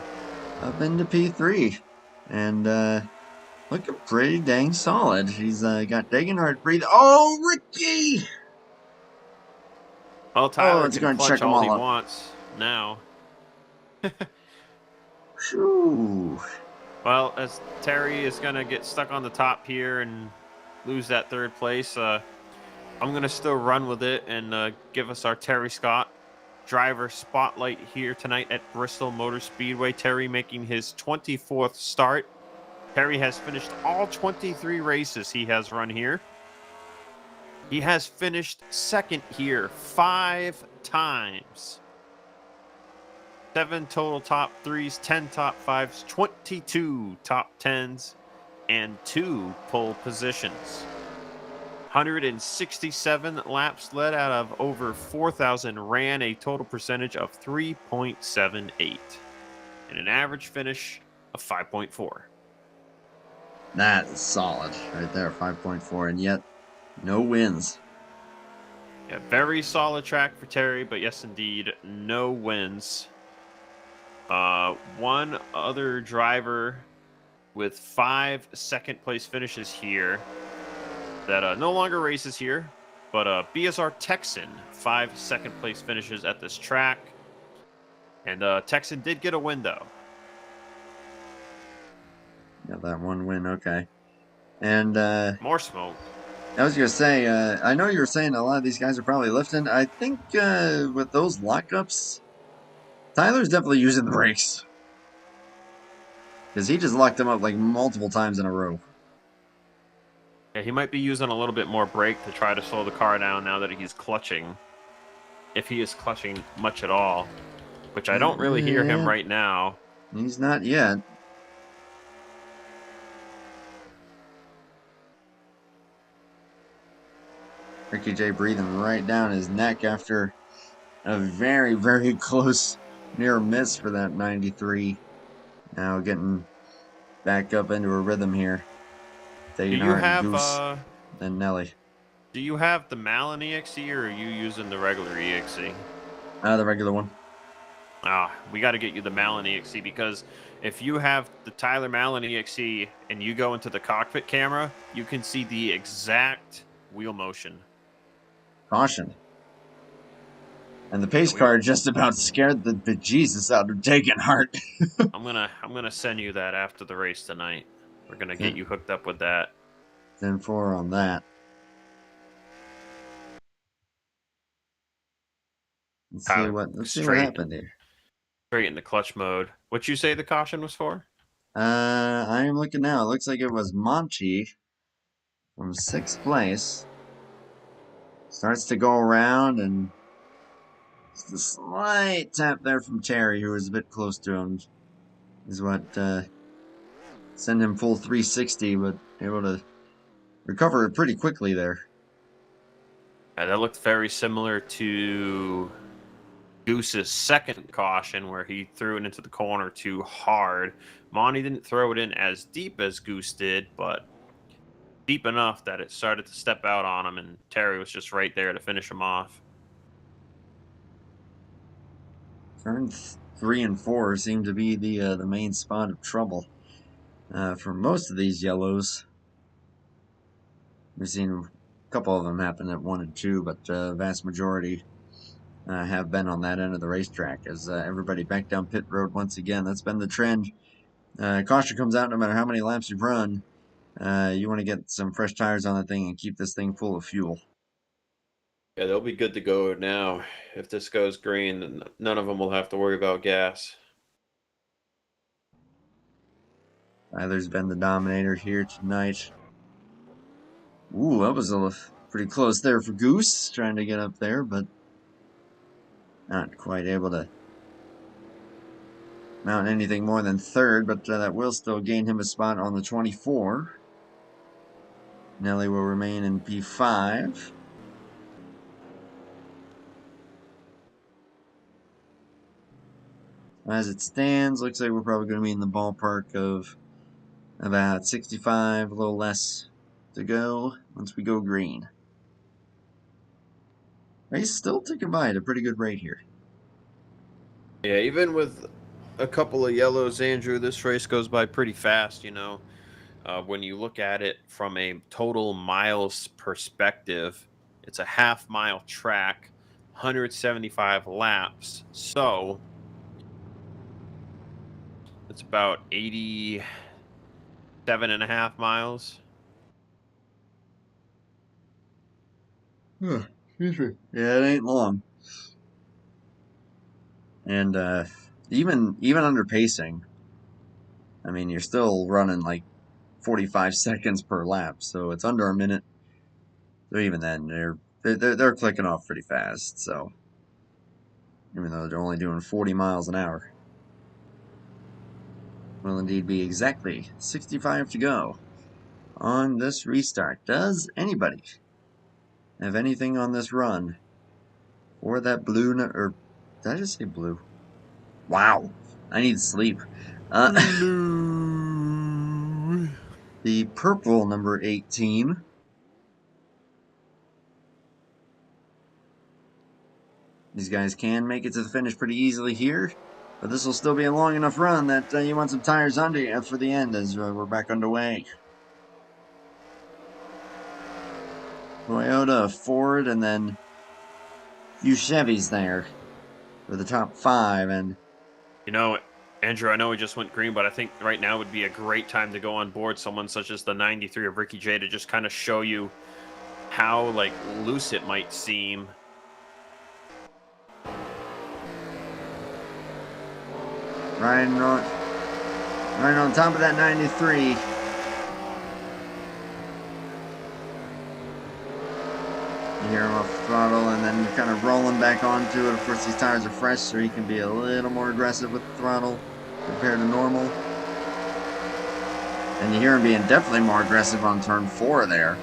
P3, and looking pretty dang solid. He's got Degenhardt breathing. Oh, Ricky! Well, Oh, Tyler it's can going to check clutch them all he all up. wants now. Shoo. Well, as Terry is going to get stuck on the top here and lose that third place, I'm going to still run with it and give us our Terry Scott driver spotlight here tonight at Bristol Motor Speedway. Terry making his 24th start. Terry has finished all 23 races he has run here. He has finished second here 5 times. 7 total top threes, 10 top fives, 22 top tens, and 2 pole positions. 167 laps led out of over 4,000 ran, a total percentage of 3.78, and an average finish of 5.4. That is solid right there, 5.4, and yet no wins. Yeah, very solid track for Terry, but yes, indeed, no wins. One other driver with 5 second place finishes here that no longer races here, but BSR Texan, 5 second place finishes at this track. And Texan did get a win, though. Got that one win, okay. And More smoke. I was gonna say, I know you were saying a lot of these guys are probably lifting. I think with those lockups, Tyler's definitely using the brakes because he just locked them up like multiple times in a row. Yeah, he might be using a little bit more brake to try to slow the car down now that he's clutching. If he is clutching much at all, which I don't really hear him right now. He's not yet. Ricky J breathing right down his neck after a very, very close near miss for that 93. Now getting back up into a rhythm here. Do Taking you Hart and have Goose and Nelly. do you have the Malin EXE or are you using the regular EXE? The regular one. We got to get you the Malin EXE because if you have the Tyler Malin EXE and you go into the cockpit camera, you can see the exact wheel motion. Caution. And the pace We, car just about scared the bejesus out of Taken Hart. I'm gonna send you that after the race tonight. We're gonna get 10, you hooked up with that. 10-4 on that. Tyler, Let's see what straight happened here. into clutch mode. What you say the caution was for? I am looking now. It looks like it was Monty from 6th place. Starts to go around, and just a slight tap there from Terry, who was a bit close to him, is what sent him full 360, but able to recover it pretty quickly there. Yeah, that looked very similar to Goose's second caution where he threw it into the corner too hard. Monty didn't throw it in as deep as Goose did, but deep enough that it started to step out on him, and Terry was just right there to finish him off. Turn 3 and 4 seem to be the main spot of trouble for most of these yellows. We've seen a couple of them happen at 1 and 2, but the vast majority have been on that end of the racetrack as everybody back down pit road once again. That's been the trend. Caution comes out no matter how many laps you've run. You want to get some fresh tires on the thing and keep this thing full of fuel. Yeah, they'll be good to go now. If this goes green, then none of them will have to worry about gas. Tyler's been the dominator here tonight. Ooh, that was pretty close there for Goose, trying to get up there, but not quite able to mount anything more than third, but that will still gain him a spot on the 24. Nelly will remain in P5. As it stands, looks like we're probably going to be in the ballpark of about 65, a little less to go once we go green. Race still ticking by at a pretty good rate here. Yeah, even with a couple of yellows, Andrew, this race goes by pretty fast, when you look at it from a total miles perspective, it's a half-mile track. 175 laps. So it's about 87.5 miles. Excuse me. Yeah, it ain't long. And even under pacing, I mean, you're still running like 45 seconds per lap, so it's under a minute. So even then, they're clicking off pretty fast. So even though they're only doing 40 miles an hour, will indeed be exactly 65 to go on this restart. Does anybody have anything on this run for that blue? Or did I just say blue? Wow, I need sleep. Blue. The purple number 18. These guys can make it to the finish pretty easily here, but this will still be a long enough run that you want some tires under you for the end as we're back underway. Toyota, Ford, and then a few Chevys there for the top 5. And You know, Andrew, I know we just went green, but I think right now would be a great time to go on board someone such as the 93 of Ricky J to just kind of show you how like loose it might seem. riding on top of that 93. You hear him off the throttle and then kind of rolling back onto it. Of course, these tires are fresh, so he can be a little more aggressive with the throttle compared to normal. And you hear him being definitely more aggressive on turn 4 there.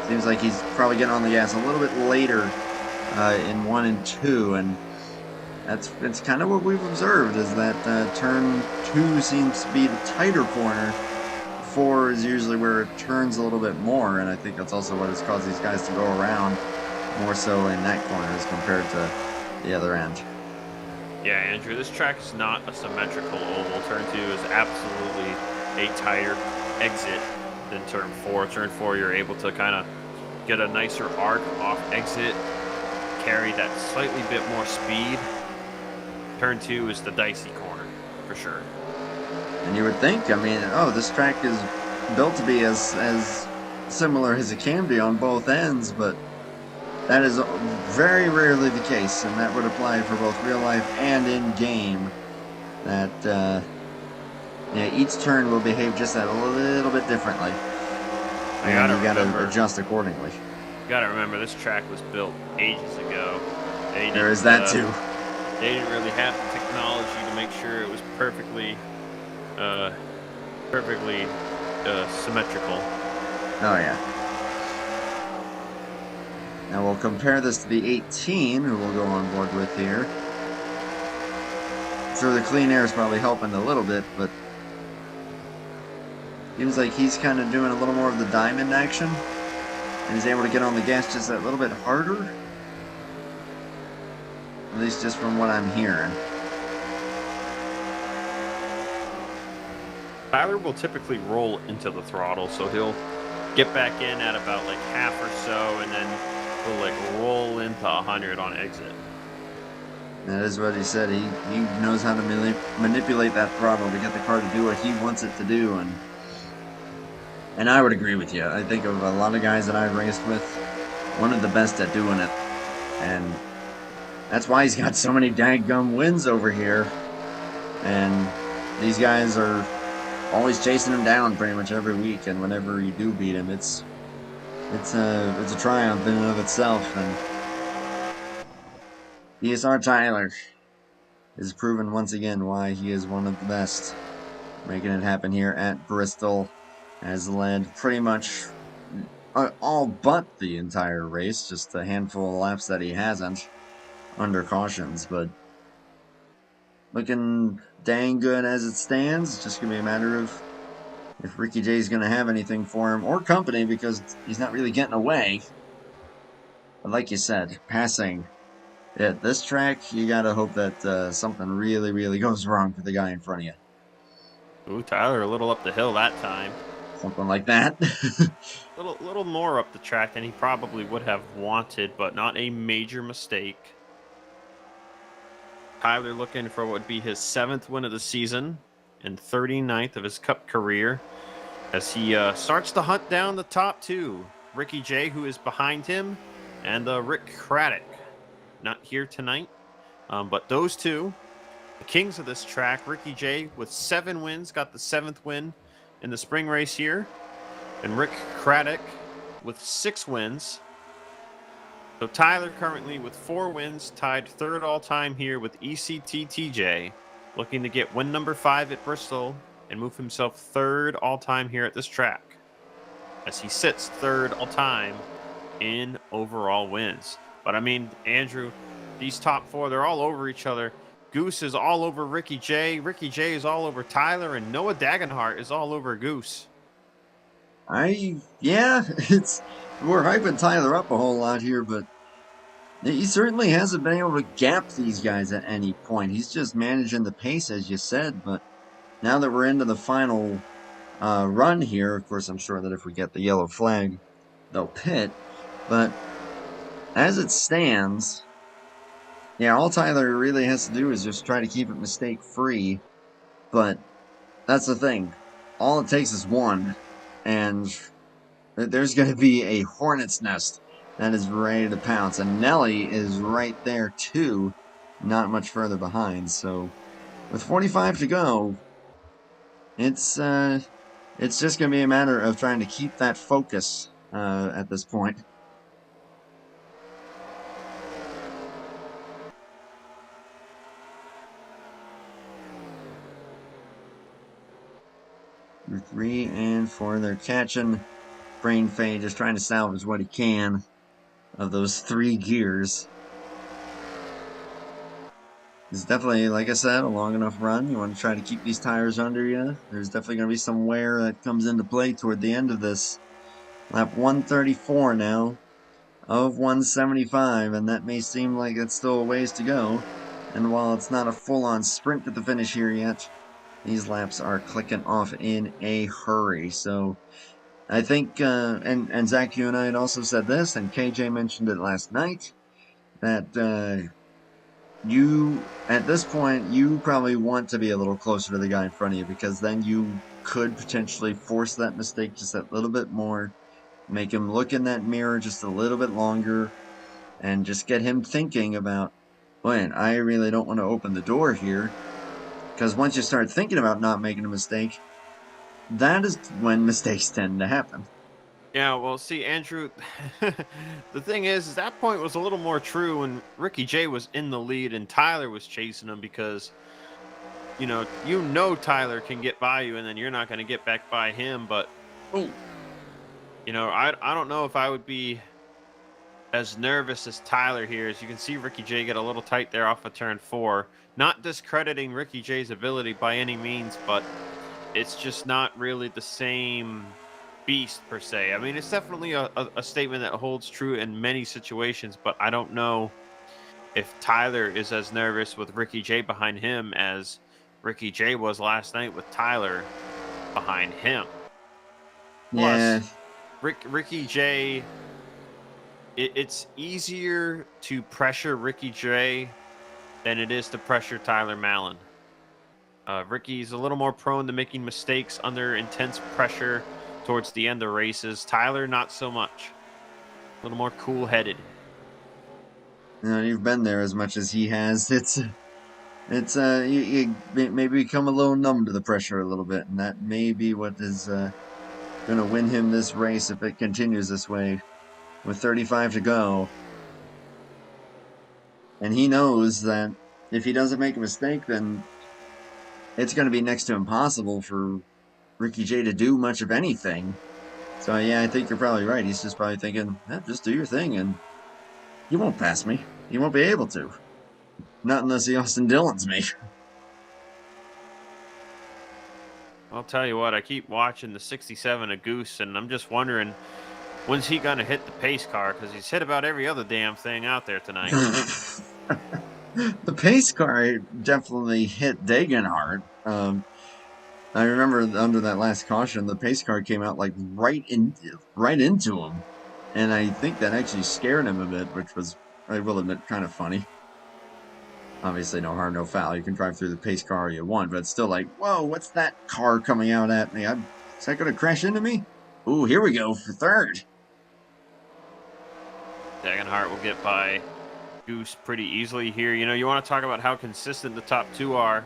Seems like he's probably getting on the gas a little bit later in 1 and 2, and it's kind of what we've observed is that turn 2 seems to be the tighter corner. 4 is usually where it turns a little bit more, and I think that's also what has caused these guys to go around more so in that corner as compared to the other end. Yeah, Andrew, this track is not a symmetrical oval. Turn 2 is absolutely a tighter exit than turn 4. Turn 4, you're able to kind of get a nicer arc off exit, carry that slightly bit more speed. Turn 2 is the dicey corner, for sure. And you would think, I mean, oh, this track is built to be as similar as it can be on both ends, but that is very rarely the case, and that would apply for both real life and in game. That yeah, each turn will behave just that a little bit differently, and you gotta adjust accordingly. You gotta remember, this track was built ages ago. There is that too. They didn't really have the technology to make sure it was perfectly symmetrical. Oh yeah. Now we'll compare this to the 18, who we'll go on board with here. So the clean air is probably helping a little bit, but seems like he's kind of doing a little more of the diamond action, and he's able to get on the gas just that little bit harder. At least just from what I'm hearing. Tyler will typically roll into the throttle, so he'll get back in at about like half or so, and then he'll like roll into 100 on exit. That is what he said. He knows how to manipulate that throttle to get the car to do what he wants it to do, and I would agree with you. I think of a lot of guys that I've raced with, one of the best at doing it, and that's why he's got so many daggum wins over here. And these guys are always chasing him down pretty much every week, and whenever you do beat him, it's a triumph in and of itself. And DSR Tyler is proven once again why he is one of the best, making it happen here at Bristol. Has led pretty much all but the entire race, just a handful of laps that he hasn't under cautions, but looking dang good as it stands. It's just gonna be a matter of if Ricky J is gonna have anything for him or company, because he's not really getting away. But like you said, passing at this track, you gotta hope that something really goes wrong for the guy in front of you. Ooh, Tyler a little up the hill that time. something like that. Little more up the track than he probably would have wanted, but not a major mistake. Tyler looking for what would be his 7th win of the season and 39th of his Cup career as he starts to hunt down the top two. Ricky J, who is behind him, and Rick Craddock, not here tonight. But those two, the kings of this track, Ricky J with 7 wins, got the 7th win in the spring race here. And Rick Craddock with 6 wins. So Tyler currently with 4 wins, tied 3rd all-time here with ECTTJ, looking to get win number 5 at Bristol and move himself 3rd all-time here at this track, as he sits 3rd all-time in overall wins. But I mean, Andrew, these top 4, they're all over each other. Goose is all over Ricky J. Ricky J is all over Tyler, and Noah Dagenhart is all over Goose. Yeah, we're hyping Tyler up a whole lot here, but he certainly hasn't been able to gap these guys at any point. He's just managing the pace, as you said, but now that we're into the final run here, of course, I'm sure that if we get the yellow flag, they'll pit, but as it stands, yeah, all Tyler really has to do is just try to keep it mistake-free, but that's the thing. All it takes is one, and there's going to be a hornet's nest that is ready to pounce, and Nelly is right there too, not much further behind. So with 45 to go, it's just going to be a matter of trying to keep that focus at this point. Through 3 and 4, they're catching Brain Fade, just trying to salvage what he can of those 3 gears. It's definitely, like I said, a long enough run. You want to try to keep these tires under you. There's definitely going to be some wear that comes into play toward the end of this. Lap 134 now of 175, and that may seem like it's still a ways to go. And while it's not a full-on sprint to the finish here yet, these laps are clicking off in a hurry. So I think, and Zach, you and I had also said this, and KJ mentioned it last night, that at this point, you probably want to be a little closer to the guy in front of you, because then you could potentially force that mistake just a little bit more, make him look in that mirror just a little bit longer, and just get him thinking about, wait, I really don't want to open the door here, because once you start thinking about not making a mistake, that is when mistakes tend to happen. Yeah, well, see, Andrew, the thing is that point was a little more true when Ricky J was in the lead and Tyler was chasing him, because, Tyler can get by you and then you're not going to get back by him. But, I don't know if I would be as nervous as Tyler here. As you can see, Ricky J get a little tight there off of turn 4. Not discrediting Ricky J's ability by any means, but it's just not really the same beast per se. I mean, it's definitely a statement that holds true in many situations, but I don't know if Tyler is as nervous with Ricky J behind him as Ricky J was last night with Tyler behind him. Yeah. Plus, Ricky J, it's easier to pressure Ricky J than it is to pressure Tyler Mallon. Ricky's a little more prone to making mistakes under intense pressure towards the end of races. Tyler, not so much. A little more cool-headed. You've been there as much as he has. You maybe become a little numb to the pressure a little bit, and that may be what is going to win him this race if it continues this way. With 35 to go, and he knows that if he doesn't make a mistake, then it's going to be next to impossible for Ricky J to do much of anything. So yeah, I think you're probably right. He's just probably thinking, just do your thing, and you won't pass me. You won't be able to. Not unless he Austin Dillon's me. I'll tell you what, I keep watching the 67 of Goose, and I'm just wondering, when's he going to hit the pace car? Because he's hit about every other damn thing out there tonight. The pace car definitely hit Dagenhart. I remember under that last caution, the pace car came out like right into him, and I think that actually scared him a bit, which was, I will admit, kind of funny. Obviously, no harm, no foul. You can drive through the pace car you want, but it's still like, whoa, what's that car coming out at me? Is that going to crash into me? Ooh, here we go for third. Dagenhart will get by Goose pretty easily here. You know, you want to talk about how consistent the top two are.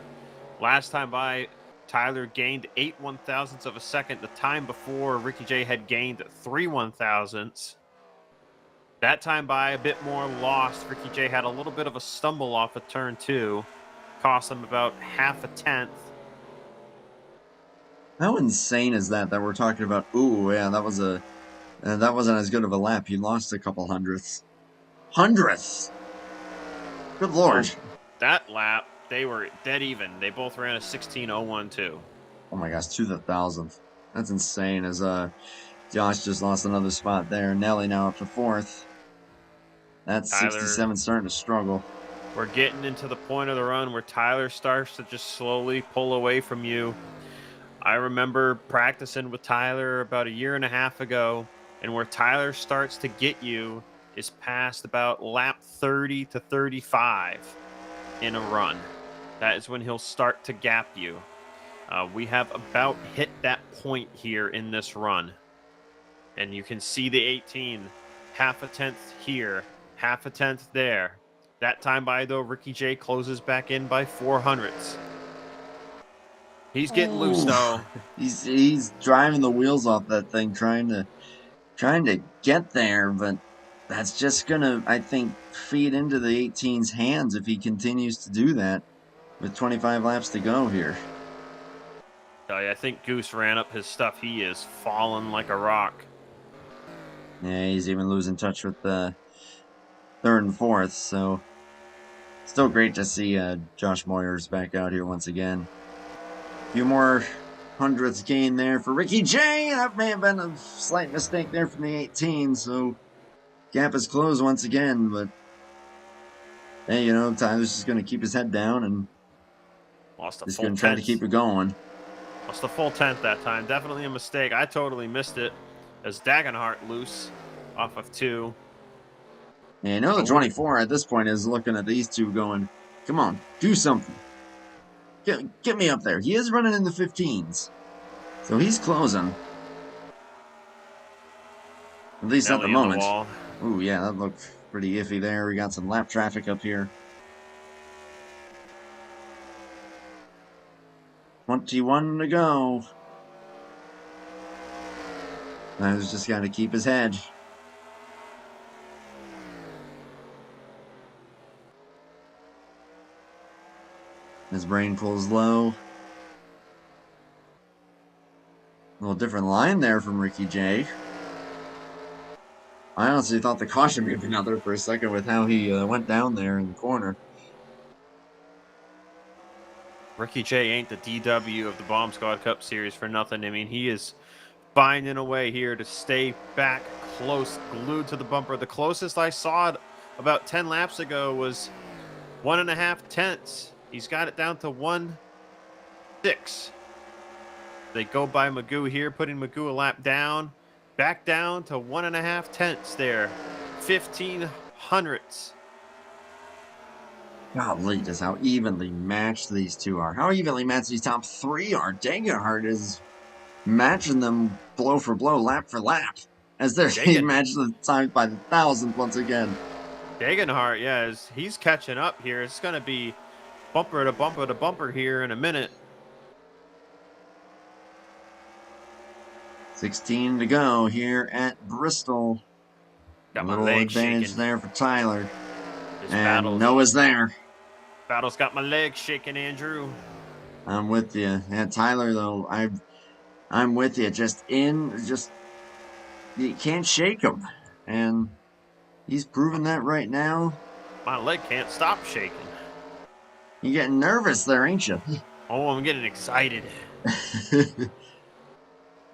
Last time by, Tyler gained 8/1000ths of a second. The time before, Ricky J had gained 3/1000ths. That time by, a bit more lost. Ricky J had a little bit of a stumble off of turn 2. Cost him about half a tenth. How insane is that we're talking about? Ooh, yeah, that wasn't as good of a lap. He lost a couple hundredths. Hundredths. Good lord. Oh, that lap, they were dead even. They both ran a 16:01.2. Oh my gosh, to the thousandth. That's insane. As Josh just lost another spot there. Nelly now up to fourth. That's Tyler, 67 starting to struggle. we're getting into the point of the run where Tyler starts to just slowly pull away from you. I remember practicing with Tyler about a year and a half ago, and where Tyler starts to get you is past about lap 30 to 35 in a run. That is when he'll start to gap you. We have about hit that point here in this run. And you can see the 18, half a tenth here, half a tenth there. That time by, though, Ricky J closes back in by 400ths. He's getting loose, Ooh. though. He's driving the wheels off that thing, trying to get there, but that's just gonna, I think, feed into the 18's hands if he continues to do that with 25 laps to go here. I think Goose ran up his stuff. He is falling like a rock. Yeah, he's even losing touch with the third and fourth, so still great to see Josh Moyers back out here once again. A few more hundredths gain there for Ricky J. That may have been a slight mistake there from the 18, so gap is closed once again, but hey, you know, Tyler's just going to keep his head down and Lost a just full going to try to keep tenth. it going. Lost a full tenth that time. Definitely a mistake. I totally missed it. As Dagenhart loose off of 2. And I know the 24 at this point is looking at these two going, come on, do something. Get me up there. He is running in the 15s. So he's closing. At least at the Nelly in the moment. wall. Ooh, yeah, that looked pretty iffy there. We got some lap traffic up here. 21 to go. Tyler's just got to keep his head. His brain pulls low. A little different line there from Ricky J. I honestly thought the caution may have been out there for a second with how he went down there in the corner. Ricky J ain't the DW of the Bomb Squad Cup Series for nothing. I mean, he is finding a way here to stay back close, glued to the bumper. The closest I saw it about 10 laps ago was 1.5 tenths. He's got it down to 1.6. They go by Magoo here, putting Magoo a lap down. Back down to 1.5 tenths there. 1,500ths. Golly, just how evenly matched these two are. How evenly matched these top three are. Dagenhart is matching them blow for blow, lap for lap. As they're matching the times by the thousandth once again. Dagenhart, yeah, he's catching up here. It's going to be bumper to bumper to bumper here in a minute. 16 to go here at Bristol. Got a my little legs advantage shaking. there for Tyler. And Noah's there. Battle's got my legs shaking, Andrew. I'm with you. And Tyler, though, I'm with you. You can't shake him. And he's proving that right now. My leg can't stop shaking. You're getting nervous there, ain't you? Oh, I'm getting excited.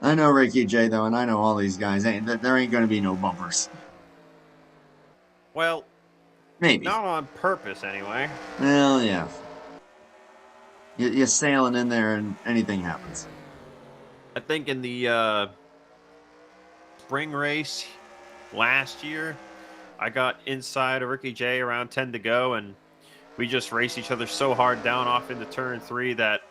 I know Ricky J, though, and I know all these guys. There ain't going to be no bumpers. Well, maybe. Not on purpose, anyway. Well, yeah. you're sailing in there and anything happens. I think in the spring race last year, I got inside of Ricky J around 10 to go, and we just raced each other so hard down off into turn three that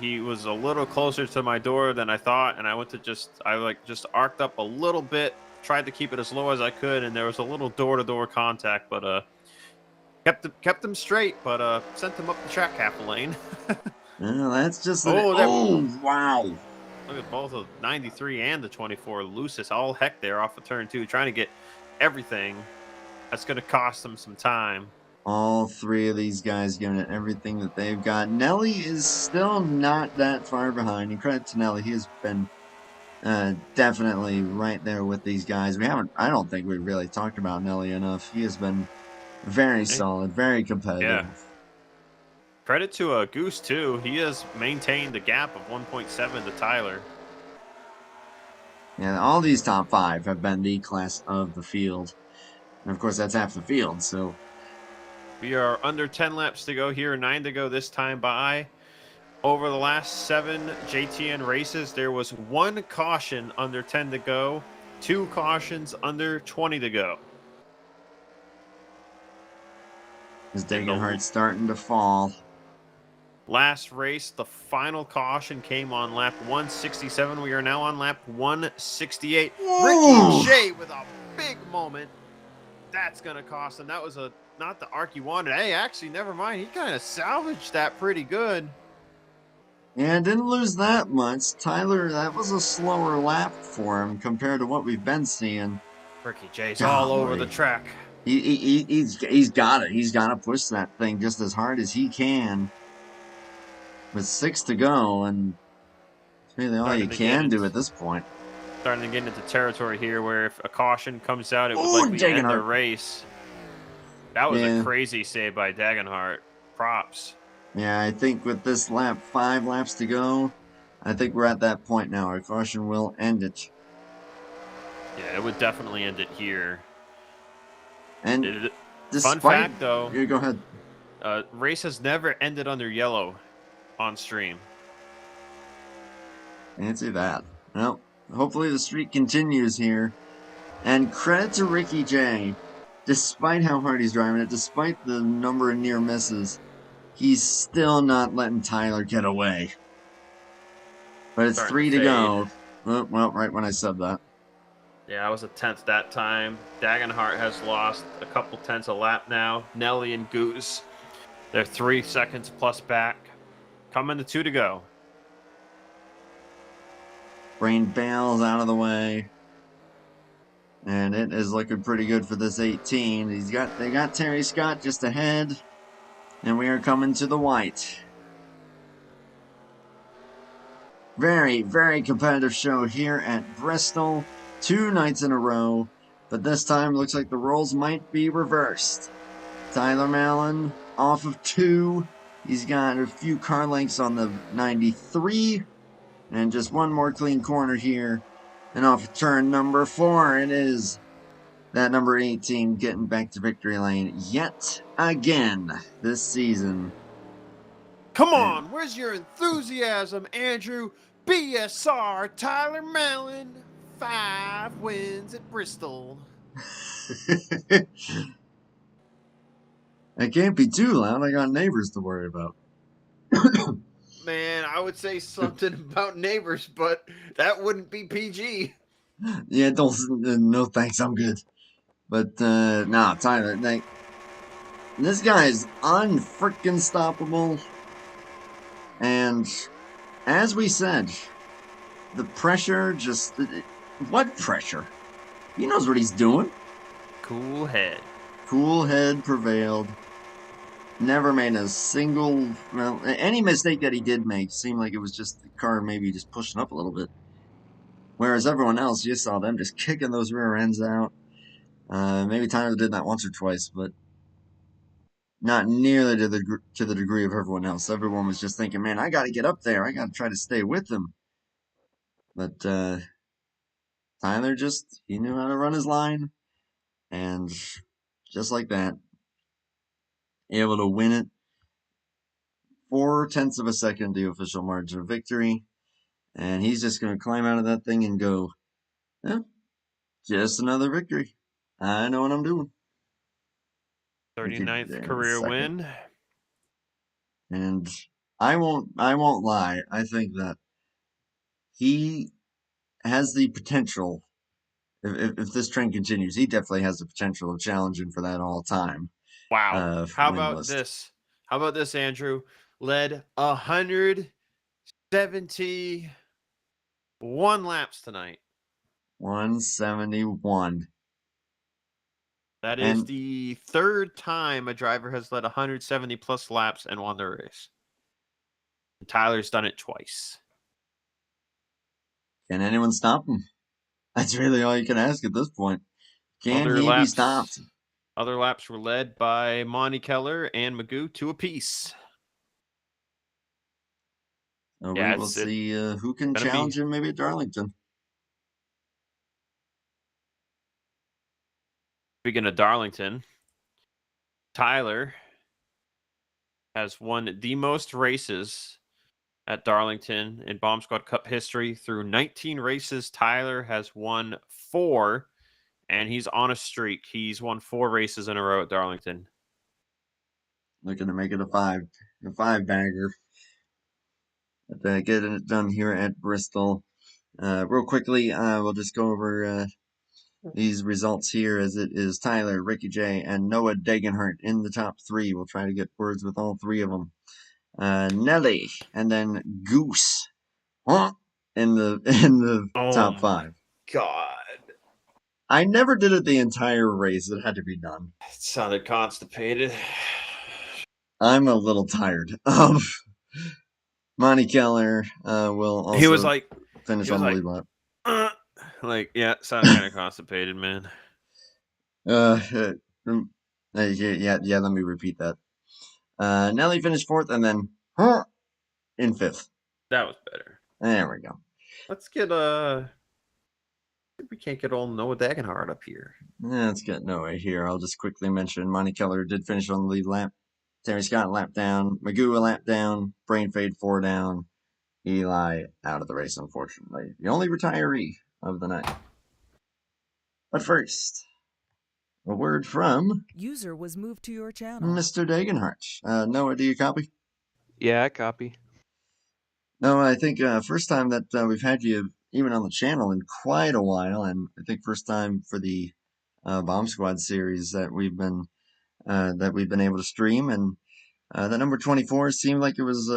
he was a little closer to my door than I thought, and I like just arced up a little bit, tried to keep it as low as I could, and there was a little door to door contact, but kept him straight, but sent him up the track half a lane. That's just an Oh, that oh wow. look at both of 93 and the 24 looses all heck there off of turn two, trying to get everything. That's going to cost them some time. All three of these guys giving it everything that they've got. Nelly is still not that far behind. And credit to Nelly, he has been definitely right there with these guys. I don't think we really talked about Nelly enough. He has been very Hey, solid, very competitive. yeah. Credit to Goose, too. He has maintained a gap of 1.7 to Tyler. And all these top five have been the class of the field. And of course, that's half the field, so. We are under 10 laps to go here, 9 to go this time by. Over the last 7 JTN races, there was 1 caution under 10 to go, 2 cautions under 20 to go. His In the Dagenhart's starting to fall. last race, the final caution came on lap 167. We are now on lap 168. Ricky J with a big moment. That's going to cost him. That was not the arc he wanted. Hey, actually, never mind. He kind of salvaged that pretty good. Yeah, didn't lose that much. Tyler, that was a slower lap for him compared to what we've been seeing. Ricky J's all over the Golly. track. He's got it. He's got to push that thing just as hard as he can. With 6 to go, and it's really all you can do at this point. Starting to get into territory here where if a caution comes out, it would Ooh, likely end the Dagenhart. race. That was a Yeah. crazy save by Dagenhart. Props. Yeah, I think with this lap, 5 laps to go, I think we're at that point now. Our caution will end it. Yeah, it would definitely end it here. And Fun despite, fact, though, yeah, go ahead. Race has never ended under yellow on stream. Can't see that. Well, hopefully the streak continues here. And credit to Ricky J. Despite how hard he's driving it, despite the number of near misses, he's still not letting Tyler get away. But it's Starting 3 to fade. go. Oh, well, right when I said that. Yeah, I was a tenth that time. Dagenhart has lost a couple tenths a lap now. Nelly and Goose, they're 3 seconds plus back. Coming to 2 to go. Brain bails out of the way. And it is looking pretty good for this 18. They got Terry Scott just ahead. And we are coming to the white. Very, very competitive show here at Bristol. 2 nights in a row. But this time looks like the roles might be reversed. Tyler Mallon off of 2. He's got a few car lengths on the 93. And just one more clean corner here. And off of turn number 4, it is that number 18 getting back to victory lane yet again this season. Come on, where's your enthusiasm, Andrew? BSR Tyler Mallon, 5 wins at Bristol. I can't be too loud. I got neighbors to worry about. Man, I would say something about neighbors, but that wouldn't be PG. Yeah, don't. No thanks. I'm good. But nah, Tyler. This guy is unfreaking stoppable. And as we said, the pressure just. What pressure? He knows what he's doing. Cool head. Cool head prevailed. Never made a single. Well, any mistake that he did make seemed like it was just the car maybe just pushing up a little bit. Whereas everyone else, you saw them just kicking those rear ends out. Maybe Tyler did that once or twice, but not nearly to the degree of everyone else. Everyone was just thinking, "Man, I got to get up there. I got to try to stay with them." But Tyler he knew how to run his line, and just like that, able to win it 4/10 of a second, the official margin of victory. And he's just going to climb out of that thing and go, yeah, just another victory. I know what I'm doing. Ricky 39th in career second. win. And I won't lie. I think that he has the potential. If this trend continues, he definitely has the potential of challenging for that all time Wow. How win about list. this? How about this, Andrew? Led 171 laps tonight. 171. That is And the third time a driver has led 170 plus laps and won the race. Tyler's done it twice. can anyone stop him? That's really all you can ask at this point. Can Other he be stopped? laps, other laps were led by Monty Keller and Magoo, 2 apiece. We Yeah, will it's see who can gonna be. challenge him maybe at Darlington. Speaking of Darlington, Tyler has won the most races at Darlington in Bomb Squad Cup history. Through 19 races, Tyler has won 4, and he's on a streak. He's won 4 races in a row at Darlington. Looking to make it a five bagger. But getting it done here at Bristol. Real quickly, we'll just go over these results here as it is Tyler, Ricky J, and Noah Degenhart in the top 3. We'll try to get words with all 3 of them. Nelly, and then Goose in the Oh top my 5. God. I never did it the entire race. It had to be done. It sounded constipated. I'm a little tired. Monty Keller will He was also like, finish he was on the like, lead lap. uh, yeah, sounded kind of constipated, man. Uh, yeah, let me repeat that. Nelly finished 4th and then in 5th. That was better. There we go. Let's get we can't get old Noah Dagenhart up here. Let's get Noah here. I'll just quickly mention Monty Keller did finish on the lead lap. Terry Scott a lap down. Magoo a lap down. Brain Fade 4 down. Eli out of the race, unfortunately. The only retiree of the night. But first, a word from User was moved to your channel. Mr. Dagenhart. Noah, do you copy? Yeah, I copy. No, I think first time that we've had you even on the channel in quite a while, and I think first time for the Bomb Squad series that we've been able to stream, and the number 24 seemed like it was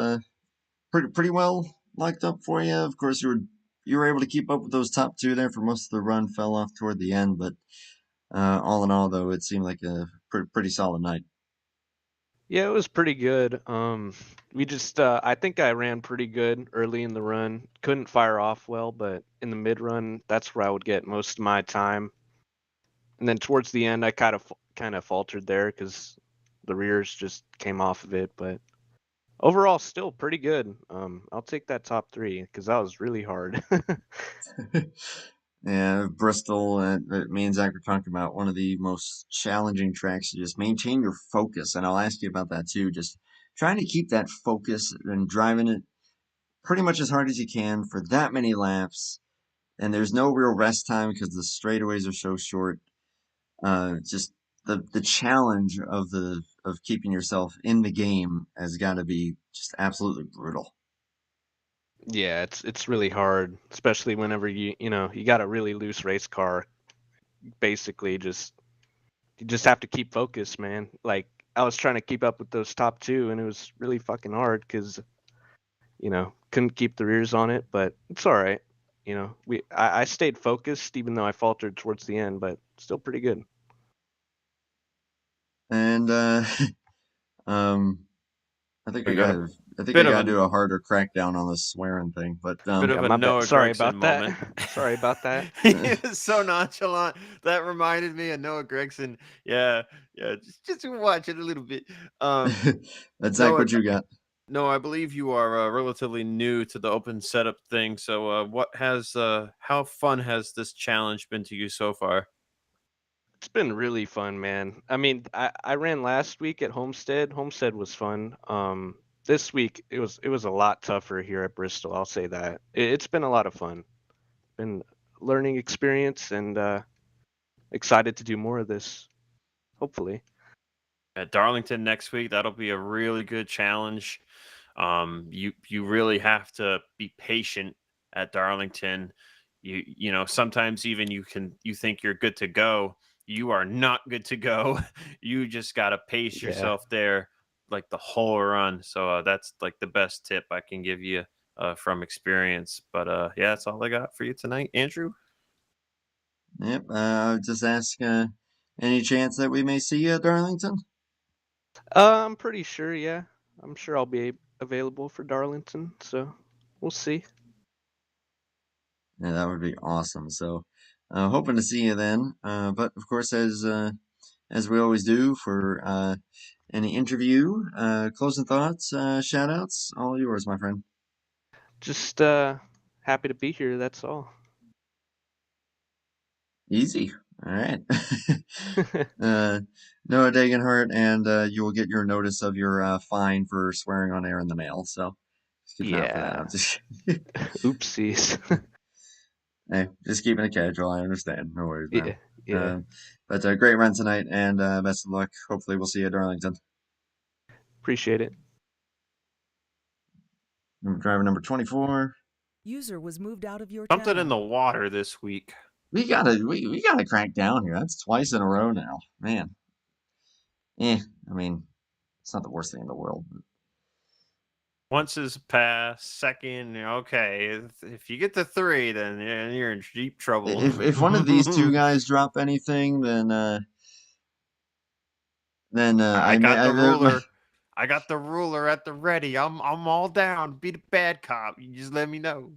pretty well locked up for you. Of course, you were able to keep up with those top 2 there for most of the run. Fell off toward the end, but all in all, though, it seemed like a pretty solid night. Yeah, it was pretty good. We just I think I ran pretty good early in the run. Couldn't fire off well, but in the mid run, that's where I would get most of my time. And then towards the end, I kind of faltered there because the rears just came off of it. But overall, still pretty good. I'll take that top 3 because that was really hard. Yeah, Bristol, me and Zach were talking about one of the most challenging tracks to just maintain your focus. And I'll ask you about that too. Just trying to keep that focus and driving it pretty much as hard as you can for that many laps. And there's no real rest time because the straightaways are so short. Just the challenge of keeping yourself in the game has got to be just absolutely brutal. Yeah, it's really hard, especially whenever you got a really loose race car. Basically, you just have to keep focused, man. Like I was trying to keep up with those top 2, and it was really fucking hard because couldn't keep the rears on it. But it's all right. I stayed focused even though I faltered towards the end, but still pretty good. And um, I think We got a I think I bit of gotta a do a harder crackdown on the swearing thing. But bit Yeah, of a my bad. Noah Sorry Gregson about that. moment. Sorry about that. He is so nonchalant. That reminded me of Noah Gregson. Yeah, yeah. Just watch it a little bit. That's Zach. Noah, What you got? no, I believe you are relatively new to the open setup thing. So, how fun has this challenge been to you so far? It's been really fun, man. I mean, I ran last week at Homestead. Homestead was fun. this week it was a lot tougher here at Bristol. I'll say that. It's been a lot of fun. Been learning experience and excited to do more of this. Hopefully. At Darlington next week, that'll be a really good challenge. You really have to be patient at Darlington. You know sometimes even you think you're good to go. You are not good to go. You just gotta pace Yeah. yourself there like the whole run. So that's like the best tip I can give you from experience. But yeah, that's all I got for you tonight, Andrew. Yep. Just ask. Any chance that we may see you at Darlington? I'm pretty sure. Yeah, I'm sure I'll be available for Darlington. So we'll see. Yeah, that would be awesome. So, hoping to see you then. But of course, as we always do for any interview, closing thoughts, shout outs, all yours, my friend. Just happy to be here. That's all. Easy. All right. uh, Noah Dagenhart, and you will get your notice of your fine for swearing on air in the mail. So just keep an eye out for that. I'm Yeah. just, Oopsies. hey, just keeping it casual. I understand. No worries, man. Yeah. Yeah. Um, but great run tonight, and best of luck. Hopefully, we'll see you at Darlington. Appreciate it. Driver number 24. User was moved out of your Something in channel. the water this week. We gotta crank down here. That's twice in a row now, man. I mean, it's not the worst thing in the world. Once is passed, second, okay. If you get to three, then you're in deep trouble. If one of these two guys drop anything, then I I may got I the my, ruler. I got the ruler at the ready. I'm all down. Be the bad cop. You just let me know.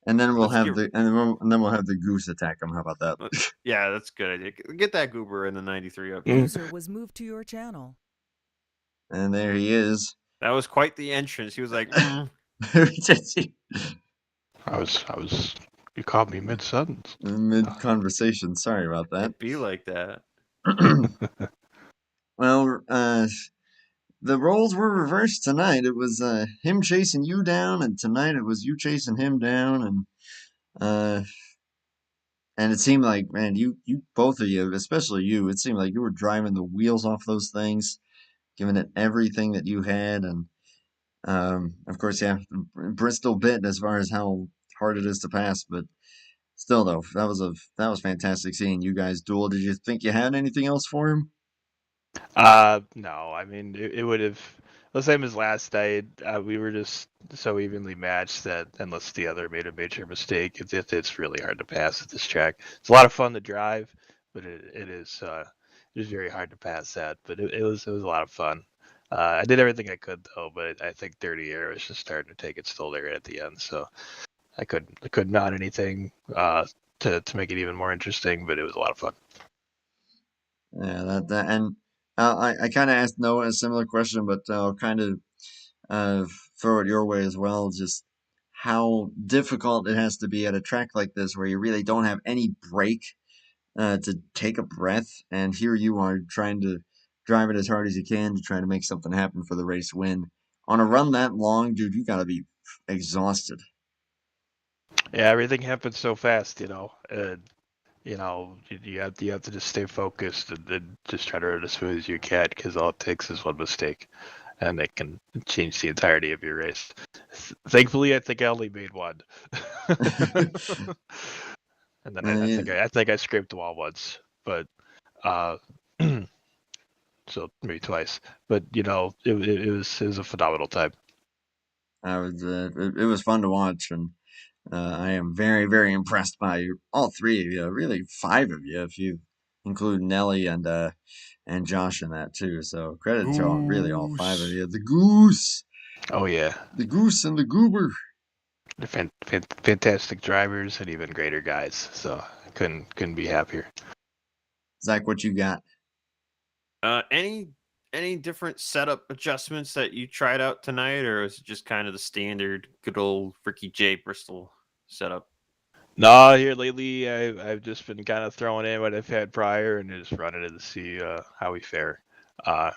and then we'll Let's have get. the goose attack him. How about that? Yeah, that's a good idea. Get that goober in the 93 up here. User was moved to your channel. And there he is. That was quite the entrance. He was like, You caught me mid sentence. Mid conversation. Sorry about that. it be like that. Well, the roles were reversed tonight. It was him chasing you down, and tonight it was you chasing him down, uh, and it seemed like, man, you both of you, especially you, it seemed like you were driving the wheels off those things, giving it everything that you had, and of course, yeah, Bristol bit as far as how hard it is to pass, but still, though, that was fantastic seeing you guys duel. Did you think you had anything else for him? No, I mean it would have the same as last night. We were just so evenly matched that unless the other made a major mistake, it's really hard to pass at this track. It's a lot of fun to drive, but it is very hard to pass that. But it was a lot of fun. I did everything I could though, but I think 30 air was just starting to take its toll there at the end. So I couldn't add anything to make it even more interesting, but it was a lot of fun. Yeah, that and I kind of asked Noah a similar question, but I'll kind of throw it your way as well. Just how difficult it has to be at a track like this, where you really don't have any break to take a breath, and here you are trying to drive it as hard as you can to try to make something happen for the race win. On a run that long, dude, you gotta be exhausted. Yeah, everything happens so fast, you have to just stay focused and just try to run as smooth as you can because all it takes is one mistake and it can change the entirety of your race. Thankfully, I think I only made one. And then Yeah, I think I scraped the wall once, but uh, so maybe twice. But it was a phenomenal time. it was fun to watch, and I am very, very impressed by all three of you. Really, five of you, if you include Nelly and Josh in that too. So credit to really all five of Goose. you. The goose, Oh yeah, the goose, and the goober. they're fantastic drivers and even greater guys. So I couldn't be happier. Zach, what you got? Any different setup adjustments that you tried out tonight, or is it just kind of the standard good old Ricky J Bristol setup? No, here lately I've just been kind of throwing in what I've had prior and just running it to see how we fare.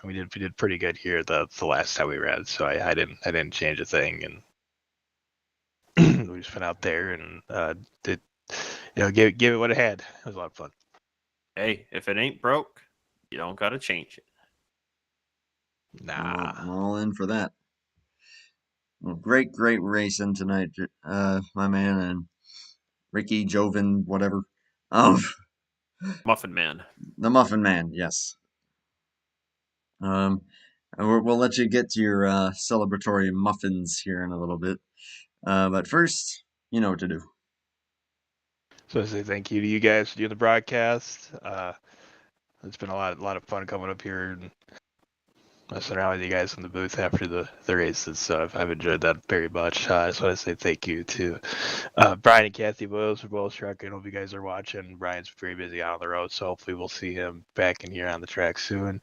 We did pretty good here the last time we ran, so I didn't change a thing, and we just went out there and did gave it what it had. It was a lot of fun. Hey, if it ain't broke, you don't gotta change it. Nah. I'm all in for that. Well, great racing tonight, my man, and Ricky, Joven, whatever. Um, Muffin Man. the Muffin Man, yes. And we'll let you get to your celebratory muffins here in a little bit. But first, you know what to do. So I say thank you to you guys for doing the broadcast. It's been a lot of fun coming up here and messing around with you guys in the booth after the races. So I've enjoyed that very much. I just want to say thank you to Brian and Kathy Boyles for both truck. I hope you guys are watching. Brian's very busy out on the road, so hopefully we'll see him back in here on the track soon.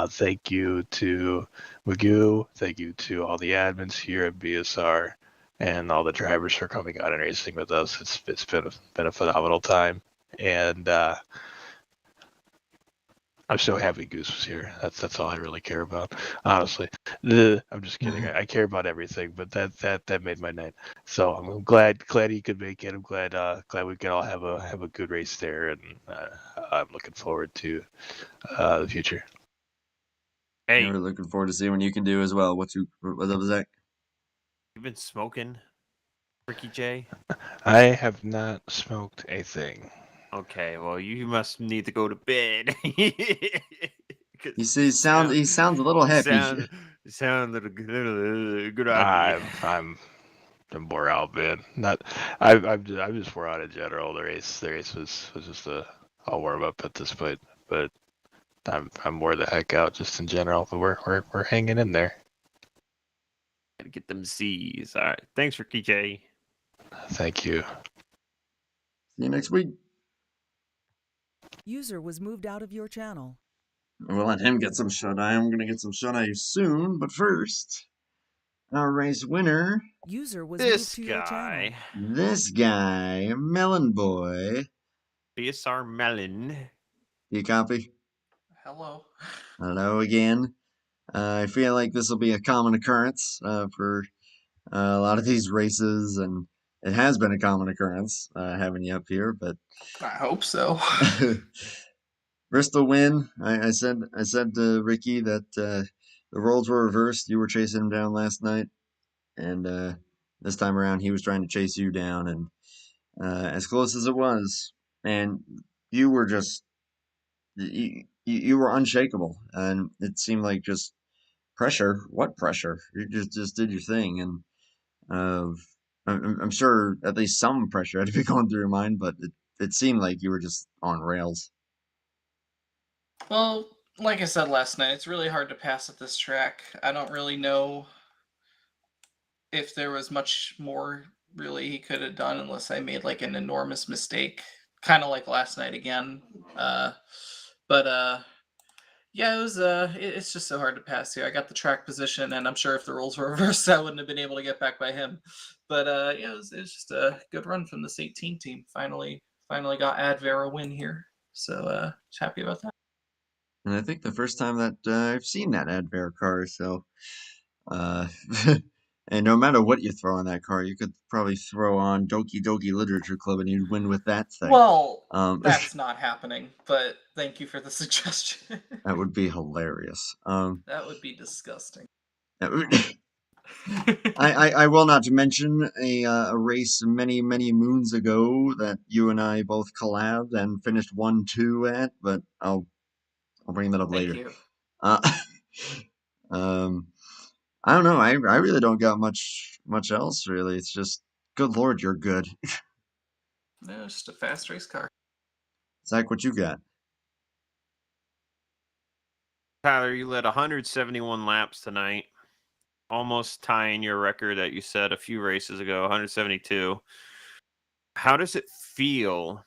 Thank you to Magoo. Thank you to all the admins here at BSR and all the drivers for coming out and racing with us. It's been a phenomenal time, and I'm so happy Goose was here. That's all I really care about, honestly. I'm just kidding. I care about everything, but that made my night. So I'm glad he could make it. I'm glad we can all have a good race there, and I'm looking forward to the future. Hey, Yeah, we're looking forward to seeing what you can do as well. What's up, Zach? you've been smoking, Ricky J? I have not smoked a thing. Okay, well, you must need to go to bed. He sounds a little happy. Sound little good on you. I'm wore out, man. Not I'm just wore out in general. The race was just a warm up at this point, but I'm wore the heck out just in general. But we're hanging in there. Gotta get them C's. All right, thanks, Ricky J. Thank you. See you next week. User was moved out of your channel. We'll let him get some shut eye. I'm gonna get some shut eye soon, but first, our race winner, User was This moved to your channel. guy, this guy, Melon Boy. BSR Melon. You copy? Hello. Hello again. I feel like this will be a common occurrence for a lot of these races, and it has been a common occurrence having you up here. But I hope so. Bristol win. I said to Ricky that the roles were reversed. You were chasing him down last night, and this time around he was trying to chase you down, and as close as it was, and you were just you were unshakable, and it seemed like just pressure. What pressure? You just did your thing, and I'm sure at least some pressure had to be going through your mind, but it seemed like you were just on rails. Well, like I said last night, it's really hard to pass at this track. I don't really know if there was much more really he could have done unless I made like an enormous mistake, kind of like last night again. But yeah, it's just so hard to pass here. I got the track position, and I'm sure if the rules were reversed, I wouldn't have been able to get back by him. But yeah, it was just a good run from this 18 team. Finally got Adver a win here. So just happy about that. And I think the first time that I've seen that Advair car, so uh, and no matter what you throw on that car, you could probably throw on Doki Doki Literature Club and you'd win with that thing. Well, that's not happening, but thank you for the suggestion. That would be hilarious. That would be disgusting. I will not mention a race many moons ago that you and I both collabed and finished 1-2 at, but I'll bring that up Thank later. you. I don't know. I really don't got much else really. It's just good lord, you're good. No, it's just a fast race car. Zach, what you got? Tyler, you led 171 laps tonight, almost tying your record that you set a few races ago, 172. How does it feel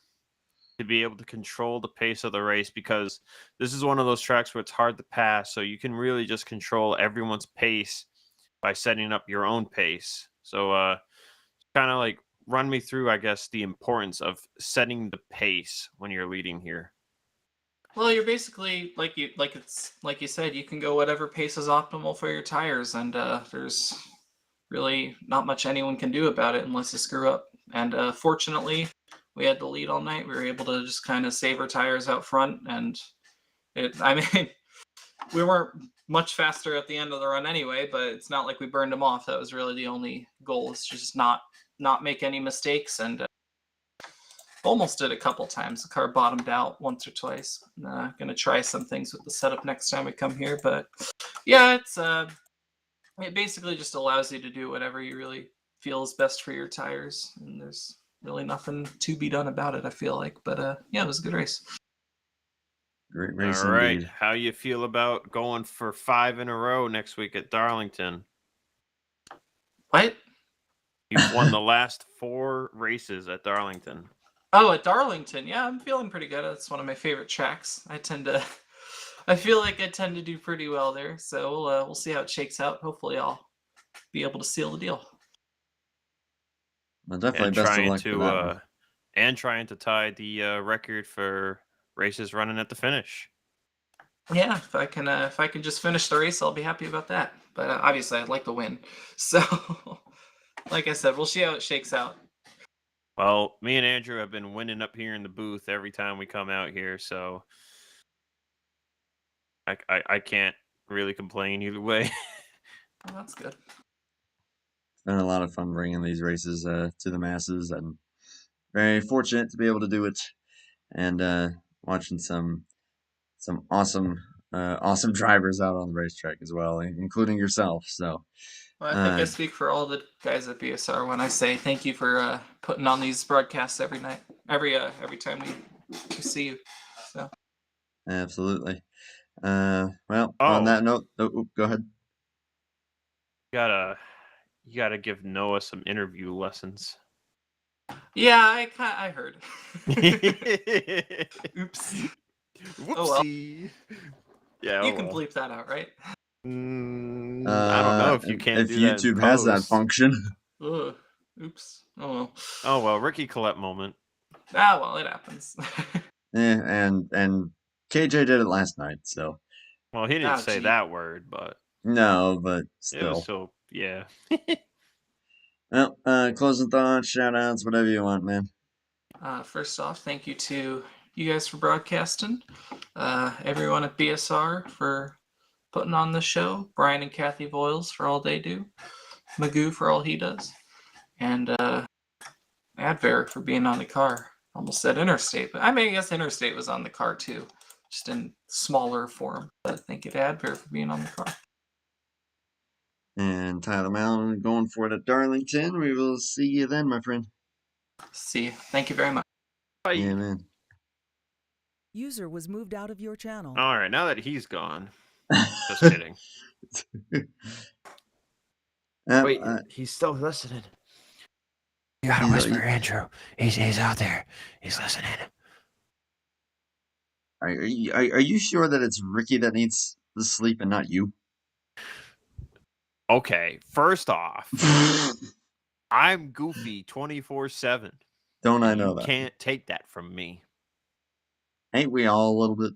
to be able to control the pace of the race? Because this is one of those tracks where it's hard to pass, so you can really just control everyone's pace by setting up your own pace. So kind of like run me through, I guess, the importance of setting the pace when you're leading here. Well, you're basically like you said, you can go whatever pace is optimal for your tires, and there's really not much anyone can do about it unless you screw up. And fortunately, we had the lead all night. We were able to just kind of save our tires out front, and I mean, we weren't much faster at the end of the run anyway, but it's not like we burned them off. That was really the only goal, is just not make any mistakes. And almost did a couple times. The car bottomed out once or twice. Gonna try some things with the setup next time we come here, but yeah, it basically just allows you to do whatever you really feel is best for your tires, and there's really nothing to be done about it, I feel like. But yeah, it was a good race. Great race All right. indeed. How you feel about going for 5 in a row next week at Darlington? What? You've won the last 4 races at Darlington. Oh, at Darlington, yeah, I'm feeling pretty good. It's one of my favorite tracks. I feel like I tend to do pretty well there. So we'll see how it shakes out. Hopefully, I'll be able to seal the deal. Well, definitely And best of trying luck for that one. trying to tie the record for races running at the finish. Yeah, if I can just finish the race, I'll be happy about that. But obviously, I'd like to win. So, like I said, we'll see how it shakes out. Well, me and Andrew have been winning up here in the booth every time we come out here, so I can't really complain either way. Well, that's good. It's been a lot of fun bringing these races to the masses, and very fortunate to be able to do it, and watching some awesome awesome drivers out on the racetrack as well, including yourself. So Well, I think I speak for all the guys at BSR when I say thank you for putting on these broadcasts every night, every time we see you. So absolutely. Well, on Oh. that note, go ahead. You gotta give Noah some interview lessons. yeah, I heard. Oops. Whoopsie. Yeah, You can bleep that out, right? I don't know if you can if do that in YouTube has that post. function. Ugh. Oops. Oh well. Oh well, Ricky Collette moment. Ah well, it happens. Yeah, and KJ did it last night, so Well, he didn't say gee. that word, but no, but it was still. so yeah. Well, closing thoughts, shout outs, whatever you want, man. First off, thank you to you guys for broadcasting. Everyone at BSR for putting on the show. Brian and Kathy Voiles for all they do. Magoo for all he does. And Adver for being on the car. Almost said Interstate, but I mean, I guess Interstate was on the car too, just in smaller form. But thank you to Adver for being on the car. And Tyler Mallon going for it at Darlington. We will see you then, my friend. See you. Thank you very much. Bye. Yeah, man. User was moved out of your channel. All right, now that he's gone. Just kidding. Wait, he's still listening. You gotta whisper, Andrew. He's out there. He's listening. Are you sure that it's Ricky that needs the sleep and not you? Okay, first off, I'm goofy 24/7. Don't I know that? You can't take that from me. Ain't we all a little bit?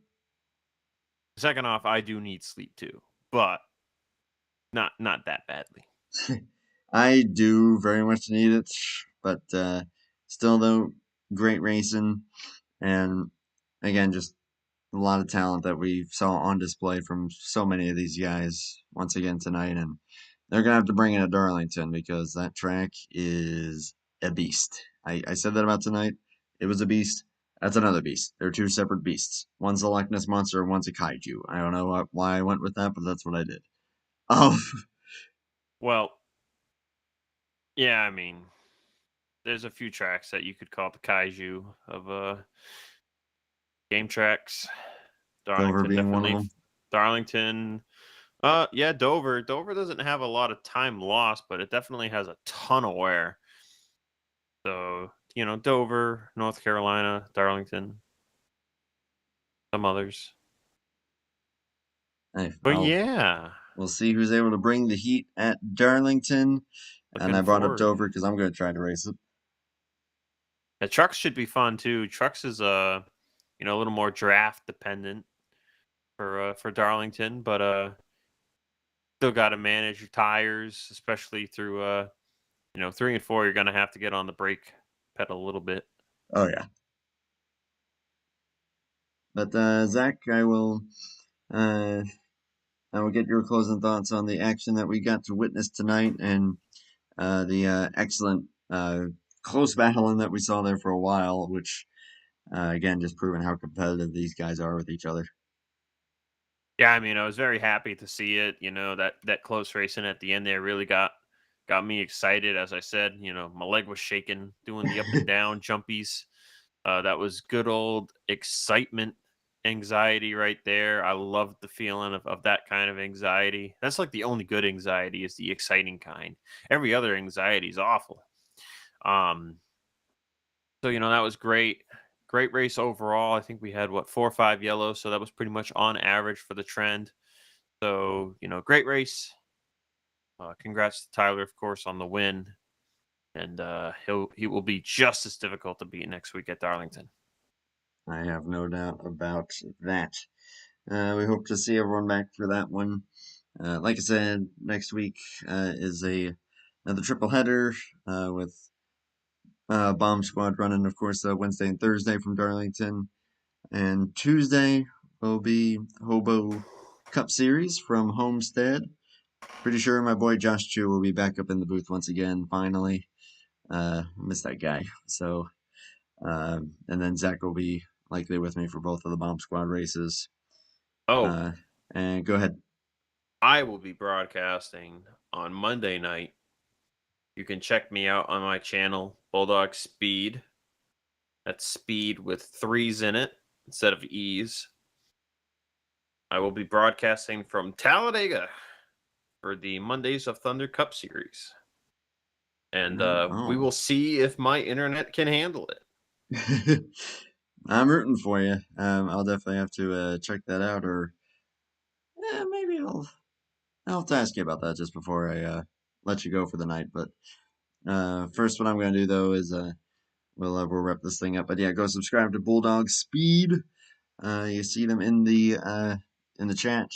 Second off, I do need sleep too, but not that badly. I do very much need it, but still though, great racing, and again, just a lot of talent that we saw on display from so many of these guys once again tonight, and they're gonna have to bring it to Darlington because that track is a beast. I said that about tonight. It was a beast. That's another beast. They're two separate beasts. One's a Loch Ness monster, one's a kaiju. I don't know why I went with that, but that's what I did. Well, yeah, I mean, there's a few tracks that you could call the kaiju of game tracks. Dover being one of them. Darlington. Yeah, Dover. Dover doesn't have a lot of time lost, but it definitely has a ton of wear. So, Dover, North Carolina, Darlington, some others. Hey, but yeah. We'll see who's able to bring the heat at Darlington. And I brought up Dover because I'm going to try to race it. The trucks should be fun too. Trucks is a little more draft dependent for Darlington, but still got to manage your tires, especially through 3 and 4. You're gonna have to get on the brake pedal a little bit. Oh yeah. But Zach, uh, I will get your closing thoughts on the action that we got to witness tonight and the excellent close battling that we saw there for a while, which again just proving how competitive these guys are with each other. Yeah, I mean, I was very happy to see it. That close racing at the end there really got me excited. As I said, my leg was shaking doing the up and down jumpies. That was good old excitement, anxiety right there. I loved the feeling of that kind of anxiety. That's like the only good anxiety is the exciting kind. Every other anxiety is awful. So that was great. Great race overall. I think we had 4 or 5 yellows, so that was pretty much on average for the trend. So great race. Congrats to Tyler, of course, on the win, and he will be just as difficult to beat next week at Darlington. I have no doubt about that. We hope to see everyone back for that one. Like I said, next week is another triple header with Bomb Squad running, of course, Wednesday and Thursday from Darlington. And Tuesday will be Hobo Cup Series from Homestead. Pretty sure my boy Josh Chu will be back up in the booth once again, finally. Miss that guy. So, and then Zach will be likely with me for both of the Bomb Squad races. Oh, And go ahead. I will be broadcasting on Monday night. You can check me out on my channel, Bulldog Speed. That's speed with 3s in it instead of E's. I will be broadcasting from Talladega for the Mondays of Thunder Cup Series. And we will see if my internet can handle it. I'm rooting for you. I'll definitely have to check that out, or maybe I'll have to ask you about that just before I let you go for the night. But first, what I'm going to do though is we'll wrap this thing up. But yeah, go subscribe to Bulldog Speed. You see them in the chat.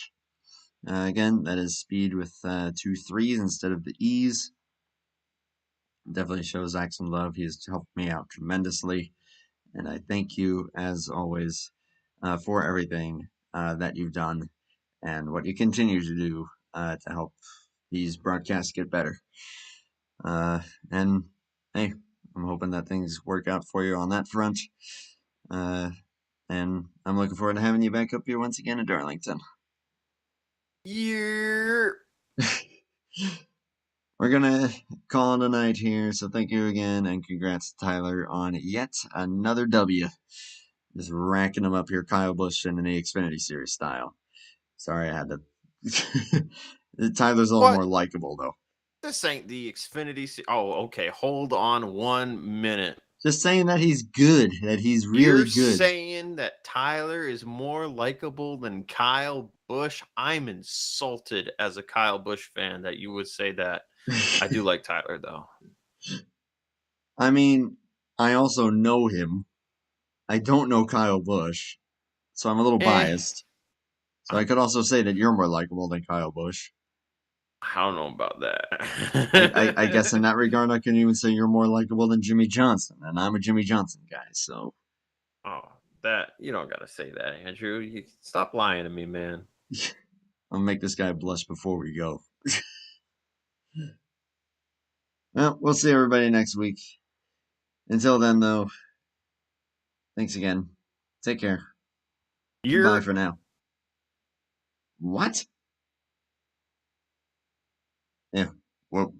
Again, that is Speed with 2 3s instead of the E's. Definitely shows Zach some love. He has helped me out tremendously. And I thank you, as always, for everything that you've done and what you continue to do to help these broadcasts get better. And hey, I'm hoping that things work out for you on that front. And I'm looking forward to having you back up here once again in Darlington. Yeah. We're gonna call it a night here, so thank you again, and congrats to Tyler on yet another W. Just racking them up here, Kyle Busch in the Xfinity Series style. Sorry, I had to. Tyler's a little more likable, though. This ain't the Xfinity. Oh, okay. Hold on 1 minute. Just saying that he's good, that he's really You're good. saying that Tyler is more likable than Kyle Busch? I'm insulted as a Kyle Busch fan that you would say that. I do like Tyler, though. I mean, I also know him. I don't know Kyle Busch, so I'm a little biased. So I could also say that you're more likable than Kyle Busch. I don't know about that. I guess in that regard, I can even say you're more likable than Jimmy Johnson, and I'm a Jimmy Johnson guy, so. Oh, that you don't gotta say that, Andrew. You stop lying to me, man. I'll make this guy blush before we go. Well, we'll see everybody next week. Until then, though, thanks again. Take care. Bye for now. What? Yeah, well,